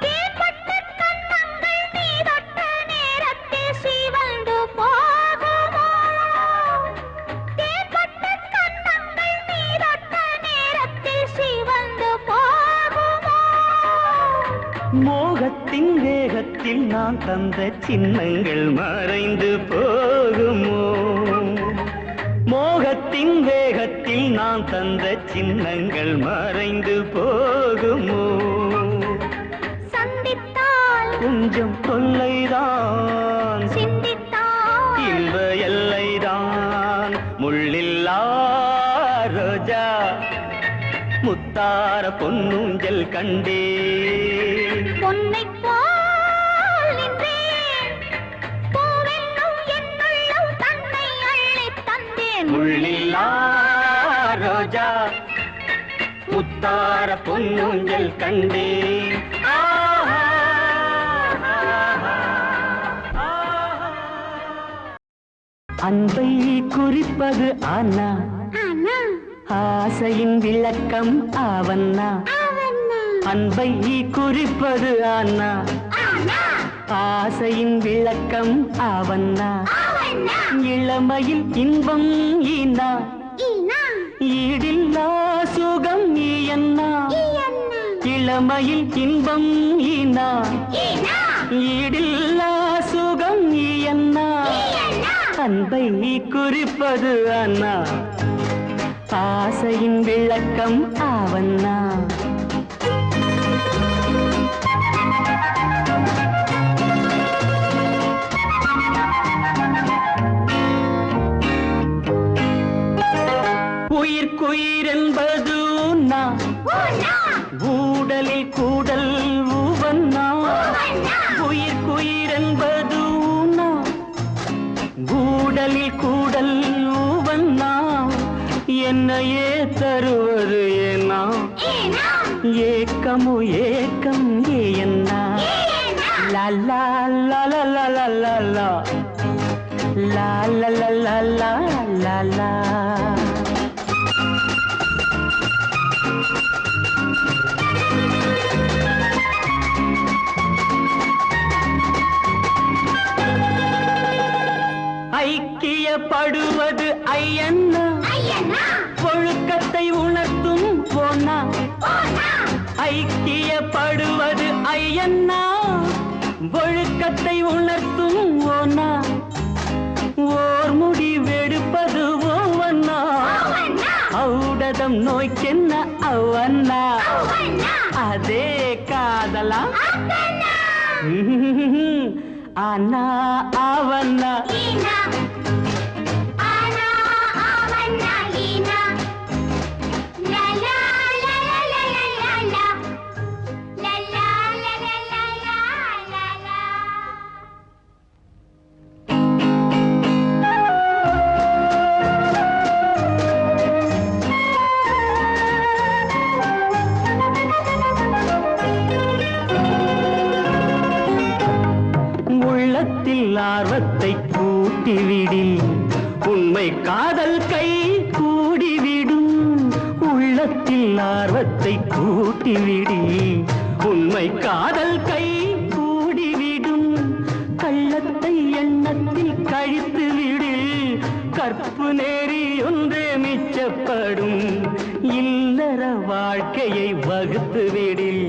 தேன்பட்ட கன்னங்கள் நீ தொட்ட நேரத்தில் சிவந்து போகுமோ, தேன்பட்ட கன்னங்கள் நீ தொட்ட நேரத்தில் சிவந்து போகுமோ. மோகத்தின் வேகத்தில் நான் தந்த சின்னங்கள் மறைந்து போகுமோ, மோகத்தின் வேகத்தில் நான் தந்த சின்னங்கள் மறைந்து போகுமோ. சந்தித்தால் கொஞ்சம் தொல்லைதான், சிந்தித்தால் இன்ப எல்லைதான். முள்ளில்லா ரோஜா முத்தார பொன்னூஞ்சல் கண்டே. பொன்னை போல் நின்றேன், பூவென்னும் என் உள்ளம் தன்னை அள்ளித் தந்தேன். முள்ளில்லா ரோஜா முத்தார பொன்னூஞ்சல் கண்டே. ஆஹா, ஆஹா, ஆஹா. அன்பை குறிப்பது ஆனா, ஆனா ஆசையின் விளக்கம் ஆவண்ணா. அவன்னா, அன்பை குறிப்பது ஆனா, ஆனா ஆசையின் விளக்கம் ஆவண்ணா. அவன்னா. இளமையில் இன்பம் ஈனா ஈடில்லா சுகம் நீ என்ன இளமையில் இன்பம் ஈனா ஈடில்லா சுகம் நீ என்ன அன்பை குறிப்பது அண்ணா ஆசையின் விளக்கம் ஆவண்ணா உயிர்க்குயிர் என்பது உண்ணா ஊடலில் கூடல் உவண்ணா உயிர்க்குயிர் என்பது உண்ணா ஊடலில் கூடல் உவண்ணா என்னையே தருவது ஏனா ஏக்கமோ ஏக்கம் ஏன்னா லல்லா லல்லா லல்லா லல்லா லல்லா லல்லா ஐக்கியப்படுவது ஐயன்னா ஒழுக்கத்தை உணர்த்தும் போனா ஐக்கியப்படுவது ஐயன்னா ஒழுக்கத்தை உணர்த்தும் ஓனா ஓர் முடிவெடுப்பது ஓவண்ணா ஔடதம் நோய்க்கென்ன அவண்ணா அதே காதலா அண்ணா அவண்ணா ஆர்வத்தை கூட்டிவிடில் உண்மை காதல் கை கூடிவிடும் உள்ளத்தில் ஆர்வத்தை கூட்டிவிடில் உண்மை காதல் கை கூடிவிடும் கள்ளத்தை எண்ணத்தில் கழித்து விடில் கற்பு நெறி ஒன்றே மிச்சப்படும் இல்லற வாழ்க்கையை வகுத்து விடில்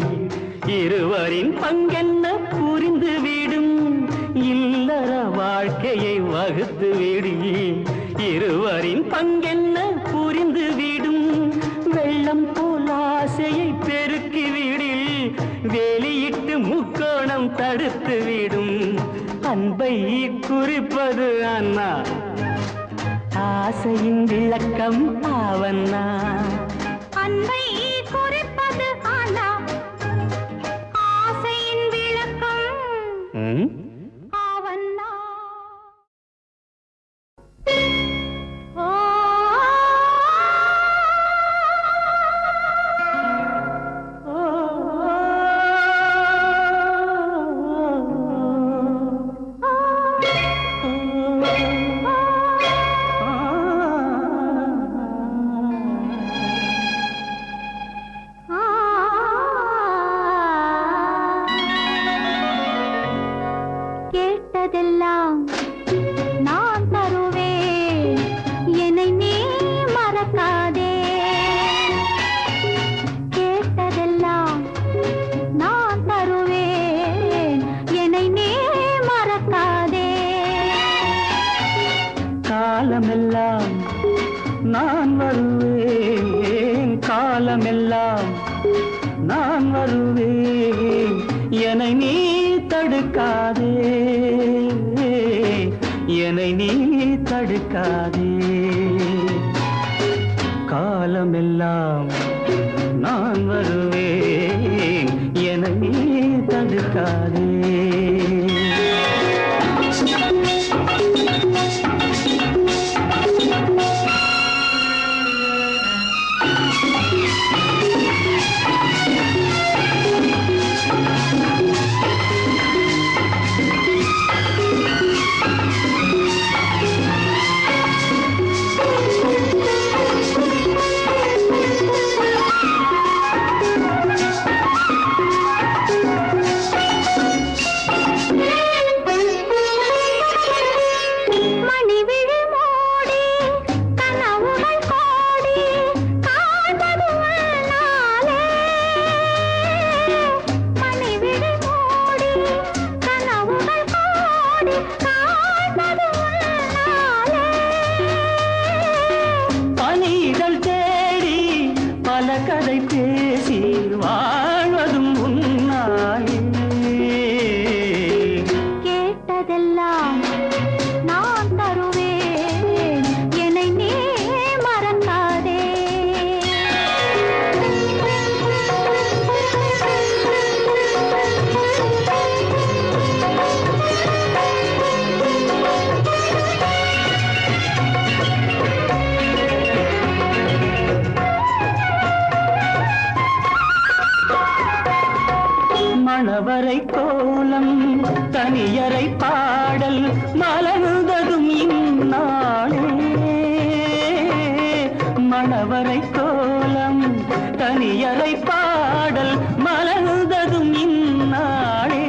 இருவரின் பங்கென்ன புரிந்துவிடும் இல்லற வாழ்க்கையை வகுத்து விடி இருவரின் பங்கென்ன புரிந்துவிடும் வெள்ளம் போல் ஆசையை பெருக்கி விடில் வெளியிட்டு முக்கோணம் தடுத்து விடும் அன்பை குறிப்பது அண்ணா ஆசையின் விளக்கம் ஆவண்ணா அன்பை குறிப்பது அண்ணா ஆசையின் விளக்கம் ஆவண்ணா கேட்டதெல்லாம் நான் தருவேன் என்னை நீ மறக்காதே கேட்டதெல்லாம் நான் தருவேன் என்னை நீ மறக்காதே காலமெல்லாம் நான் வருவேன் காலமெல்லாம் நான் வருவேன் என்னை நீ தடுக்காதே என்னை நீ தடுக்காதே காலமெல்லாம் நான் வருவேன் என்னை நீ தடுக்காதே கதை பேசி வாழ்வதும் உன்னாலே. கேட்டதெல்லாம் நான் தருவேன், என்னை நீ மறக்காதே. மணவரை கோலம் தனியரை பாடல் மலர்ந்ததும் இந்நாளே. மணவரை கோலம் தனியரை பாடல் மலர்ந்ததும் இந்நாளே.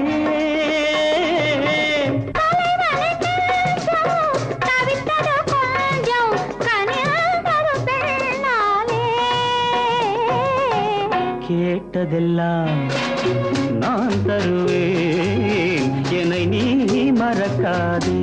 கேட்டதெல்லாம் நான் தருவேன், என்னை நீ மறக்காதே.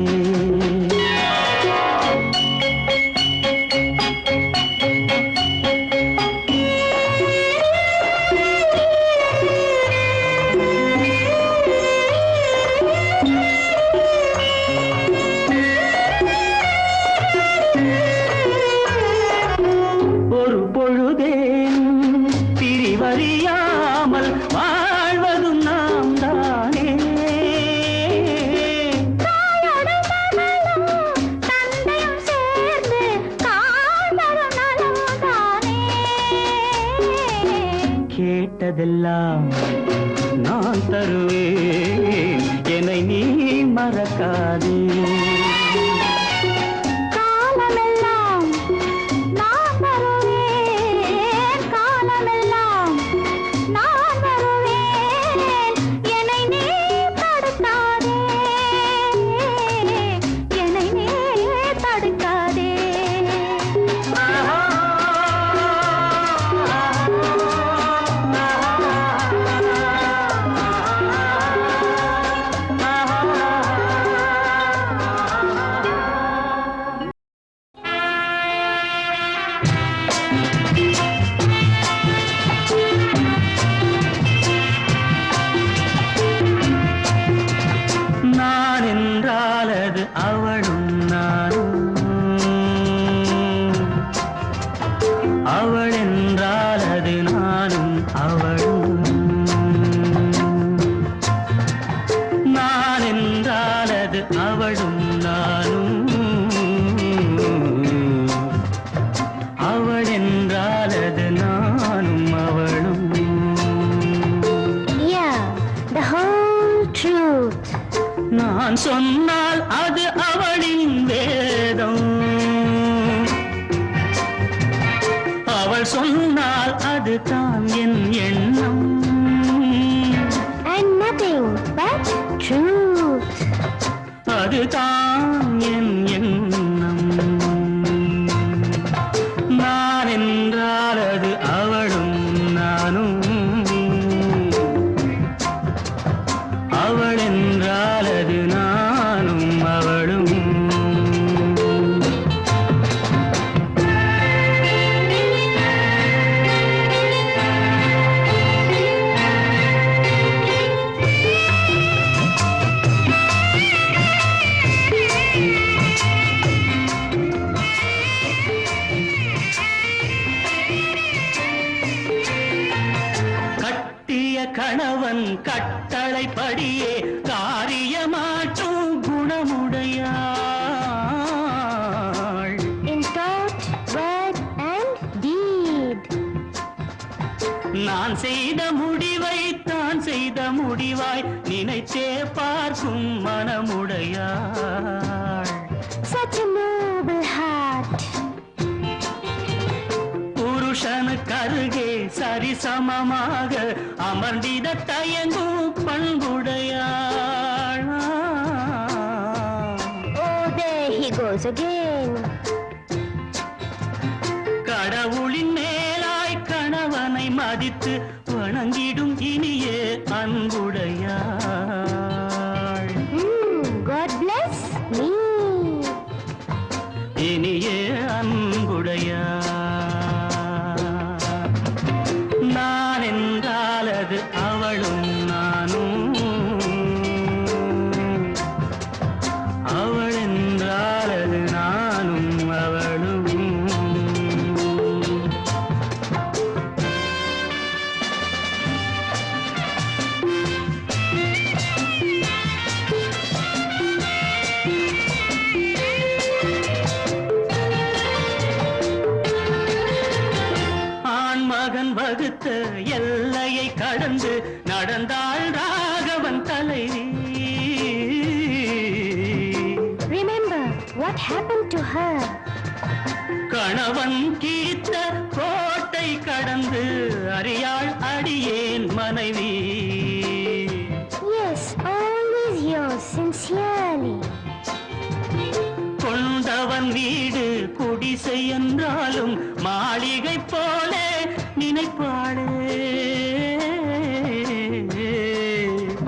ஒரு பொழுதேன் பிரிவறியாமல் வாழ்வதும் நாம் தானே. கேட்டதெல்லாம் நான் தருவேன், என்னை நீ மறக்காதே. நான் என்றால் அது அவளும் நானும், அவள் என்றால் அது நானும் அவளும். நான் என்றால் அது அவளும் நானும், அவள் என்றால் அது நானும் அவளும். Yeah, the whole truth. நான் சொன்னால் அது அவளின் வேதம், அவள் சொன்னால் அது தான் என் எண்ணம். And nothing but truth. அது தான் என் எண்ணம். நான் என்றால் அது அவளும் நானும், அவள் என்றால் அது நானும் அவளும். கட்டிய கணவன் கட்டளைப்படியே காரியமாற்றும் குணமுடையாள். In thought, word and deed. நான் செய்த முடிவை தான் செய்த முடிவாய் நினைத்தே பார்க்கும் மனமுடையாள். Such a noble heart. புருஷனுக்கருகே சரிசமமாக அமர்ந்திட தயங்கும் பண்புடையாள். Oh, there he goes again. கடவுளின் மேலாய் கணவனை மதித்து வணங்கிடும் இனிய அன்புடையாள். God bless me. இனிய அன்புடையாள். அடுத்த எல்லையை கடந்து நடந்தாள் ராகவன் தலைவி. Remember what happened to her? கணவன் கீத்த கோட்டை கடந்து அறியாள் அடியேன் மனைவி. Yes, always yours sincerely. கொண்டவன் வீடு குடிசை என்றாலும் மாளிகை போல நினைப்பாளே.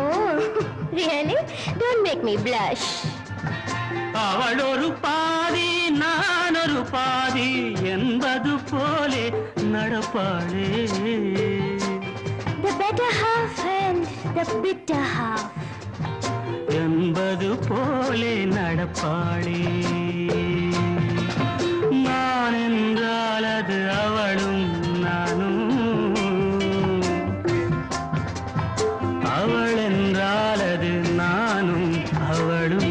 Oh, really? Don't make me blush. அவள் ஒரு பாதி நான் ஒரு பாதி என்பது போலே நடப்பாளே. The better half and the bitter half. என்பது போலே நடப்பாளே. நான் என்றால் அது அவளும் நானும், அவள் என்றால் அது நானும் அவளும்.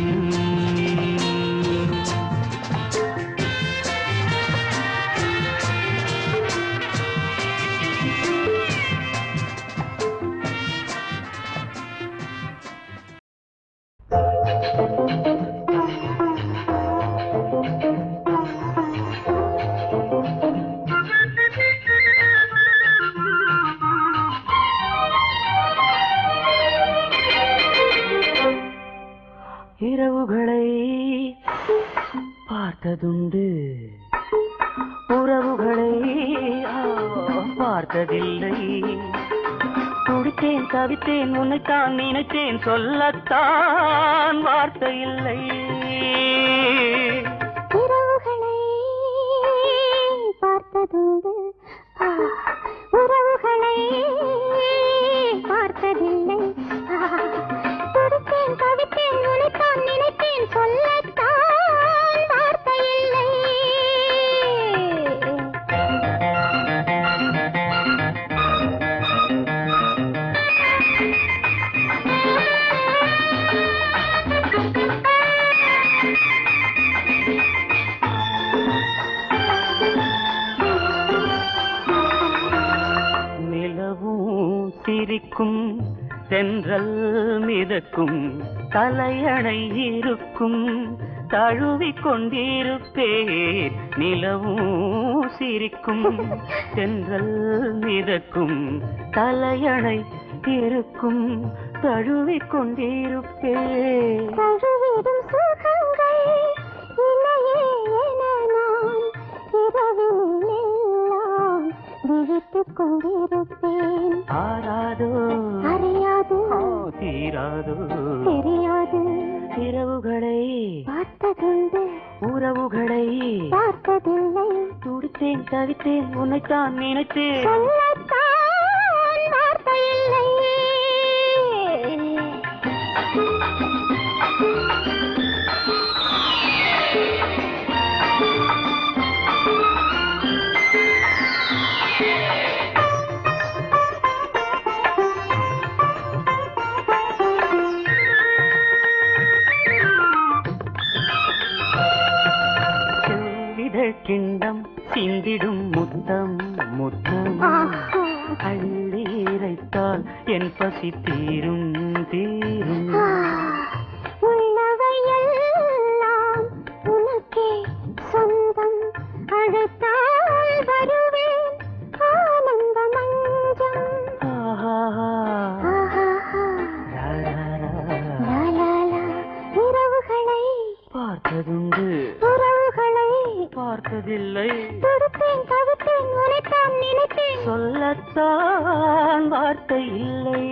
இரவுகளை பார்த்ததுண்டு, உறவுகளை பார்த்ததில்லை. துடித்தேன் தவித்தேன் உன்னைத்தான் நினைத்தேன், சொல்லத்தான் வார்த்தை இல்லை. உறவுகளை பார்த்ததுண்டு, உறவுகளை பார்த்ததில்லை. துடித்தேன் தவித்தேன் உன்னைத்தான் நினைத்தேன், சொல்லத்தான் வார்த்தை இல்லை. நிலவும் சிரிக்கும் தென்றல் மிதக்கும் தலையணை இருக்கும் தழுவிக் கொண்டிருப்பேன். நிலவும் சிரிக்கும் தென்றல் மிதக்கும் தலையணை இருக்கும் தழுவிக் கொண்டிருப்பேன். தழுவிடும் சுகங்கள் இல்லையே என நான் இரவிலெல்லாம் விழித்துக் கொண்டிருப்பேன். ஆராதோ அறியாது தீராதோ தெரியாது. இரவுகளை பார்த்ததுண்டு, உறவுகளை பார்த்ததில்லை. துடித்தேன் தவித்தேன் உன்னைத்தான் நினைத்தேன், சொல்லத்தான் வார்த்தை இல்லை. கிண்டம் சிந்திடும் முத்தம் முத்தம் அள்ளி இறைத்தால் என் பசி தீரும் தீரும். உள்ளவையெல்லாம் உனக்கே சொந்தம், அழைத்தால் வருவேன் ஆனந்த மஞ்சம். இரவுகளை பார்த்ததுண்டு, உறவுகளை பார்த்ததில்லை. துடித்தேன் தவித்தேன் உனைத்தான் நினைத்தேன், சொல்லத்தான் வார்த்தை இல்லை.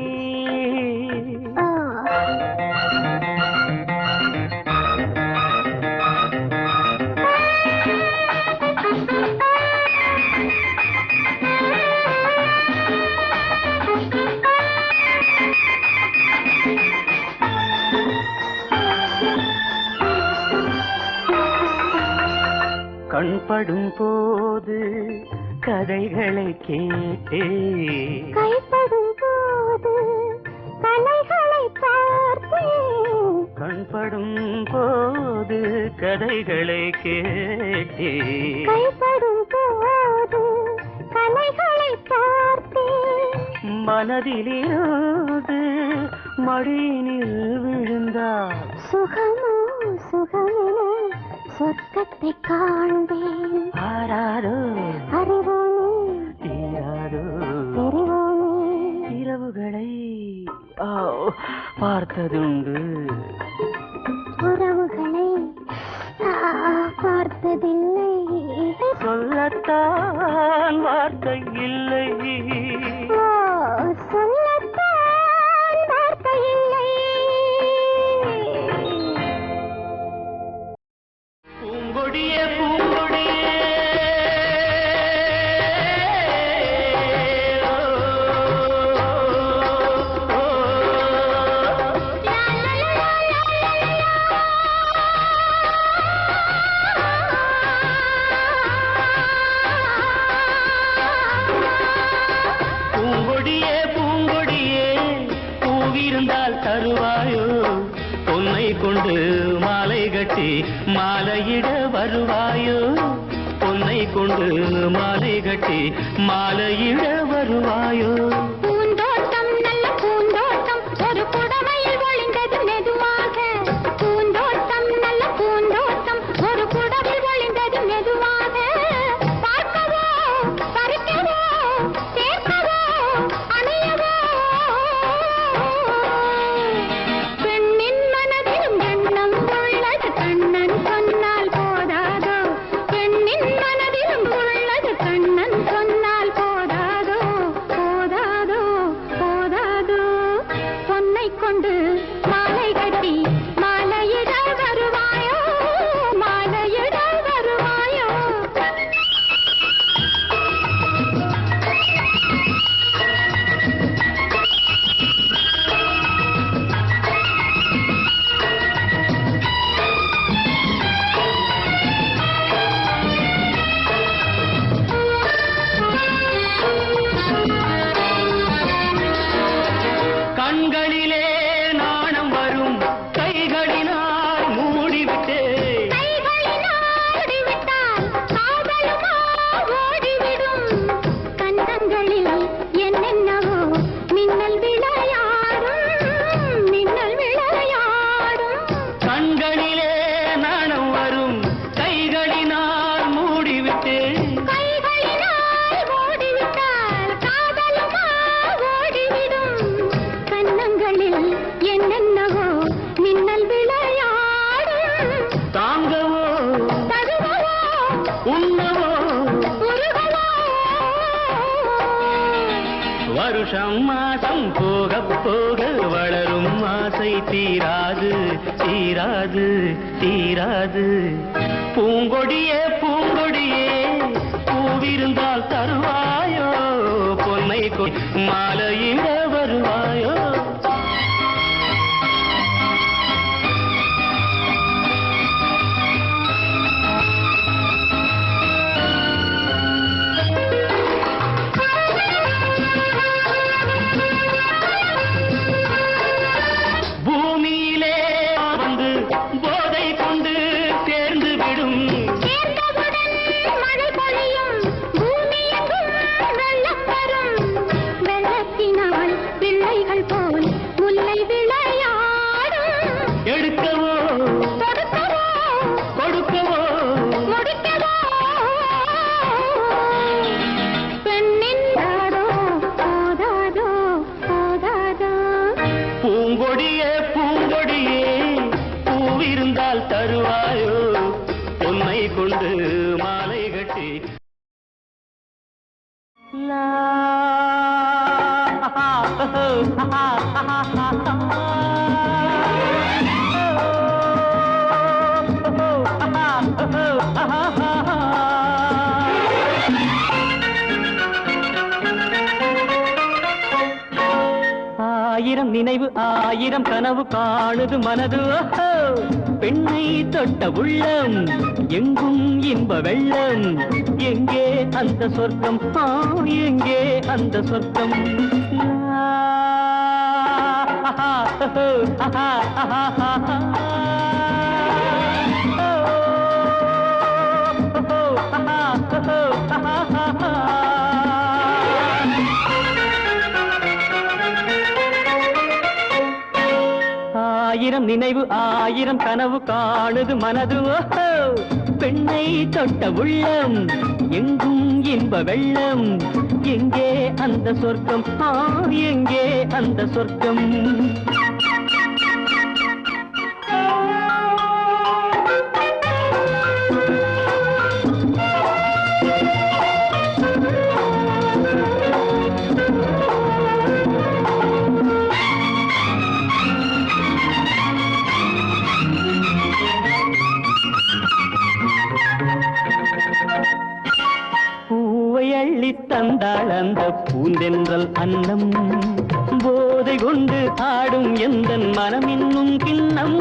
கண்படும் போது கதைகளை கேட்டே, கைப்படும் போது கலைகளை பார்த்தேன். கண்படும் போது கதைகளை கேட்டே, கைப்படும் போது கலைகளை பார்த்தேன். மனதிலிருந்து மடியினில் விழுந்தாள் சுகமோ சுகமென சொர்க்கத்தை காண்பேன். ஆராரோ அறிவோமே தீராதோ தெரிவோமே இரவுகளை பார்த்ததுண்டு, உறவுகளை பார்த்ததில்லை. சொல்லத்தான் வார்த்தை இல்லை, ஓ, சொல்லத்தான் வார்த்தை இல்லை. பூங்கொடியே பூங்கொடியே பூங்கொடியே பூங்கொடியே பூவிருந்தால் தருவாயோ, பொன்னை கொண்டு மாலை கட்டி மாலையிட வருவாயோ, பொன்னை கொண்டு மாலை கட்டி மாலையிட வருவாயோ. பூந்தோட்டம் நல்ல பூந்தோட்டம் ஒரு புடவையில் ஒளிந்தது மெதுவாக. பூந்தோட்டம் நல்ல பூந்தோட்டம் ஒரு புடவையில் ஒளிந்தது மெதுவாக. பார்க்கவோ பறிக்கவோ சேர்க்கவோ அணையவோ, பெண்ணின் மனதிலும் எண்ணம் உள்ளது கண்ணன் சொன்னால் போதாதோ, பெண்ணின் மனதிலும் உள்ளது கண்ணன் சொன்னால் போதாதோ, போதாதோ போதாதோ. பொன்னை கொண்டு மாலை கட்டி மாலையிட வருவாயோ, மாலையிட வருவாயோ. கண்களிலே நாணம் வரும் கைகளினால் மூடிவிட்டே, கைகளினால் ஓடிவிட்டால் காதலுமா ஓடிவிடும். கன்னங்களில் என்னென்னவோ மின்னல் விளையாடும், மின்னல் விளையாடும். கண்களிலே நாணம் வரும் கைகளினால் மூடிவிட்டே, கைகளினால் ஓடிவிட்டால் காதலுமா ஓடிவிடும். கன்னங்களில் என்னென்னவோ மின்னல் விளையாடும். தாங்கவோ தருவவோ உண்ணவோ உருகவோ. வருஷம் மாசம் போக போக வளரும் ஆசை தீராது தீராது தீராது. பூங்கொடியே பூங்கொடியே பூவிருந்தால் தருவாயோ, பொன்னை மாலையிட வருவாயோ. பூமியிலே வந்து போதை கொண்டு தேர்ந்து விடும், சேர்ந்தவுடன் மழை பொழியும், பூமியெங்கும் வெள்ளம் வரும். வெள்ளத்தினால் பிள்ளைகள் போல் முல்லை விளையாடும். எடுக்கவோ கொடுக்கவோ கொடுக்கவோ முடிக்கவோ, பெண்ணின் தாரோ போதாதோ போதாதோ. பூங்கொடியே பூங்கொடியே பூவிருந்தால் தருவாயோ, பொன்னை கொண்டு மாலை கட்டி. ஆயிரம் நினைவு ஆயிரம் கனவு காணுது மனது, ஓஹோ. பெண்ணை தொட்ட உள்ளம் எங்கும் இன்ப வெள்ளம், எங்கே அந்த சொர்க்கம், எங்கே அந்த சொர்க்கம். ஆயிரம் நினைவு ஆயிரம் கனவு காணுது மனது ஓஹோ பெண்ணை தொட்ட உள்ளம் எங்கும் இன்ப வெள்ளம் எங்கே அந்த சொர்க்கம் எங்கே அந்த சொர்க்கம் தந்தாள் அந்த பூந்தென்றல் அன்னம் போதை கொண்டு ஆடும் எந்தன் மனம் இன்னும் கிண்ணம்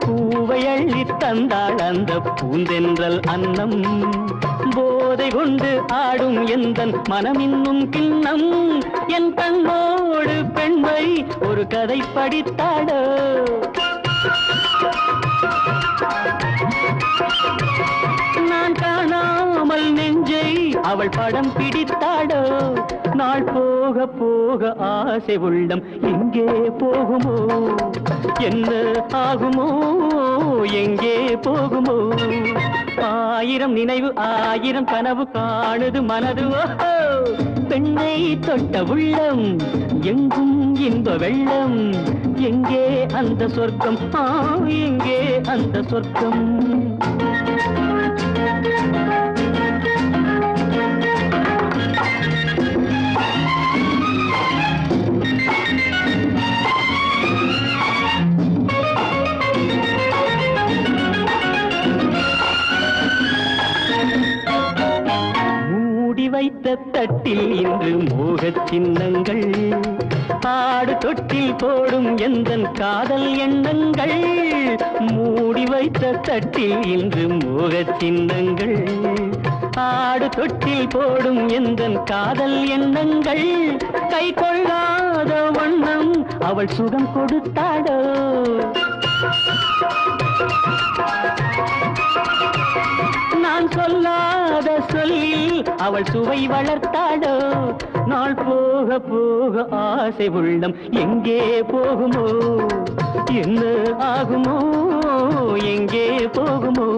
பூவை அள்ளி தந்தாள் அந்த பூந்தென்றல் அன்னம் போதை கொண்டு ஆடும் எந்தன் மனம் இன்னும் கிண்ணம் என் கண்ணோடு பெண்மை ஒரு கதை படித்தாடோ நான் காணாமல் நெஞ்சை அவள் படம் பிடித்தாடோ நாள் போக போக ஆசை உள்ளம் எங்கே போகுமோ என்ன ஆகுமோ எங்கே போகுமோ ஆயிரம் நினைவு ஆயிரம் கனவு காணுது மனது ஓஹோ பெண்ணை தொட்ட உள்ளம் எங்கும் இன்ப வெள்ளம் எங்கே அந்த சொர்க்கம் எங்கே அந்த சொர்க்கம் வைத்த தட்டில் இன்று மோகச் சின்னங்கள் ஆடு தொட்டில் போடும் எந்தன் காதல் எண்ணங்கள் மூடி வைத்த தட்டில் இன்று மோகச் சின்னங்கள் ஆடு தொட்டில் போடும் எந்தன் காதல் எண்ணங்கள் கை கொள்ளாத வண்ணம் அவள் சுகம் கொடுத்தாடோ நான் சொல்லாத சொல்லில் அவள் சுவை வளர்த்தாடோ நாள் போக போக ஆசை உள்ளம் எங்கே போகுமோ என்ன ஆகுமோ எங்கே போகுமோ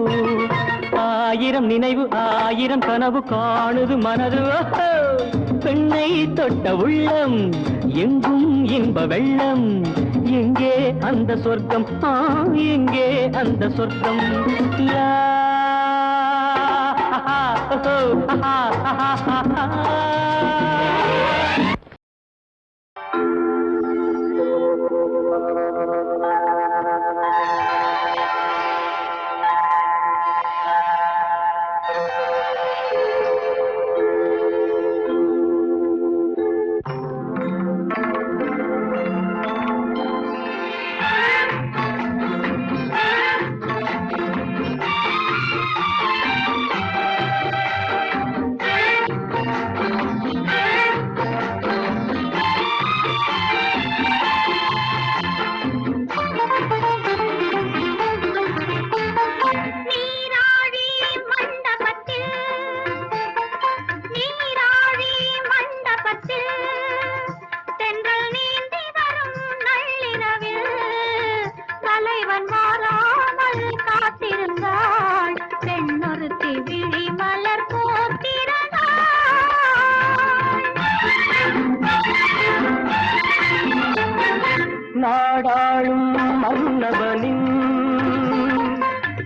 ஆயிரம் நினைவு ஆயிரம் கனவு காணுது மனது பெண்ணை தொட்ட உள்ளம் எங்கும் இன்ப வெள்ளம் எங்கே அந்த சொர்க்கம் எங்கே அந்த சொர்க்கம் லா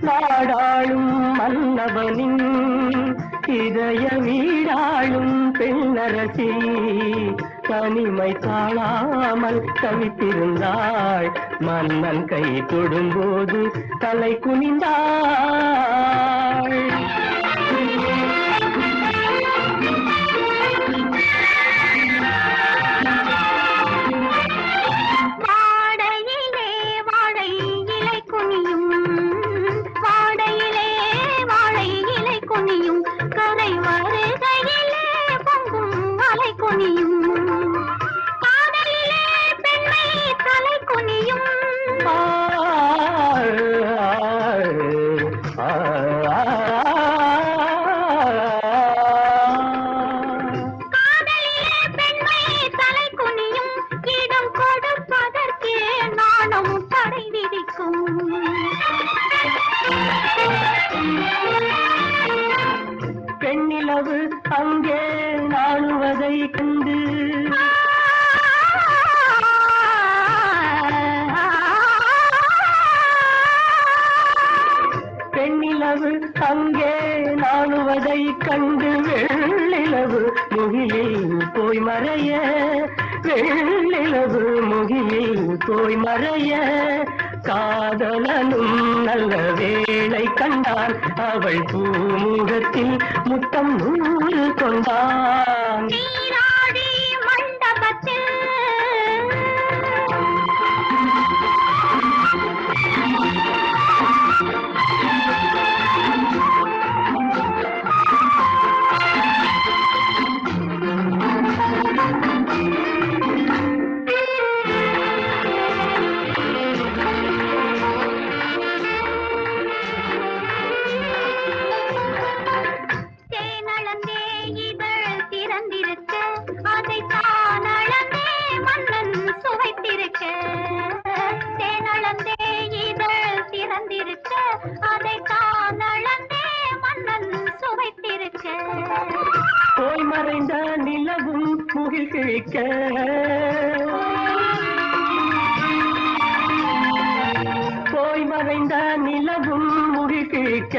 நாடாளும் மன்னவனின் இதய வீடாளும் பெண்ணரசி தனிமை தாழாமல் தவித்திருந்தாள் மன்னன் கை தொடும்போது தலை குனிந்தாள் அங்கே நாணுவதை கண்டு பெண்ணிலவு அங்கே நாணுவதை கண்டு வெள்ளிலவு முகிலில் போய் மறைய வெள்ளிலவு முகிலில் போய் மறைய காதலனும் நல்ல வேளை கண்டான் அவள் பூமுகத்தில் முத்தம் 100 கொண்டான் நீராடி மண்டபத்தில் போய் மறைந்த நிலவும் முகில் கிழிக்க போய் மறைந்த நிலவும் முகில் கிழிக்க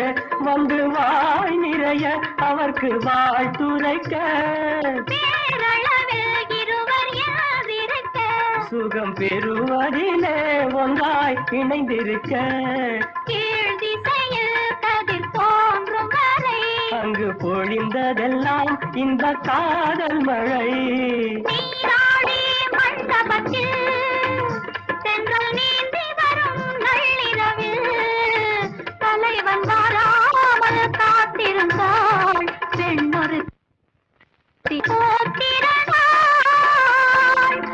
வந்து வாய் நிறைய அவர்க்கு வாழ்த்துரைக்க சுகம் பெறுவதிலே ஒன்றாய் இணைந்திருக்க கீழ் திசையில் கதிர் தோன்றும் வரை அங்கு பொழிந்ததெல்லாம் இந்த காதல் மழை நீராடி மண்டபத்தில்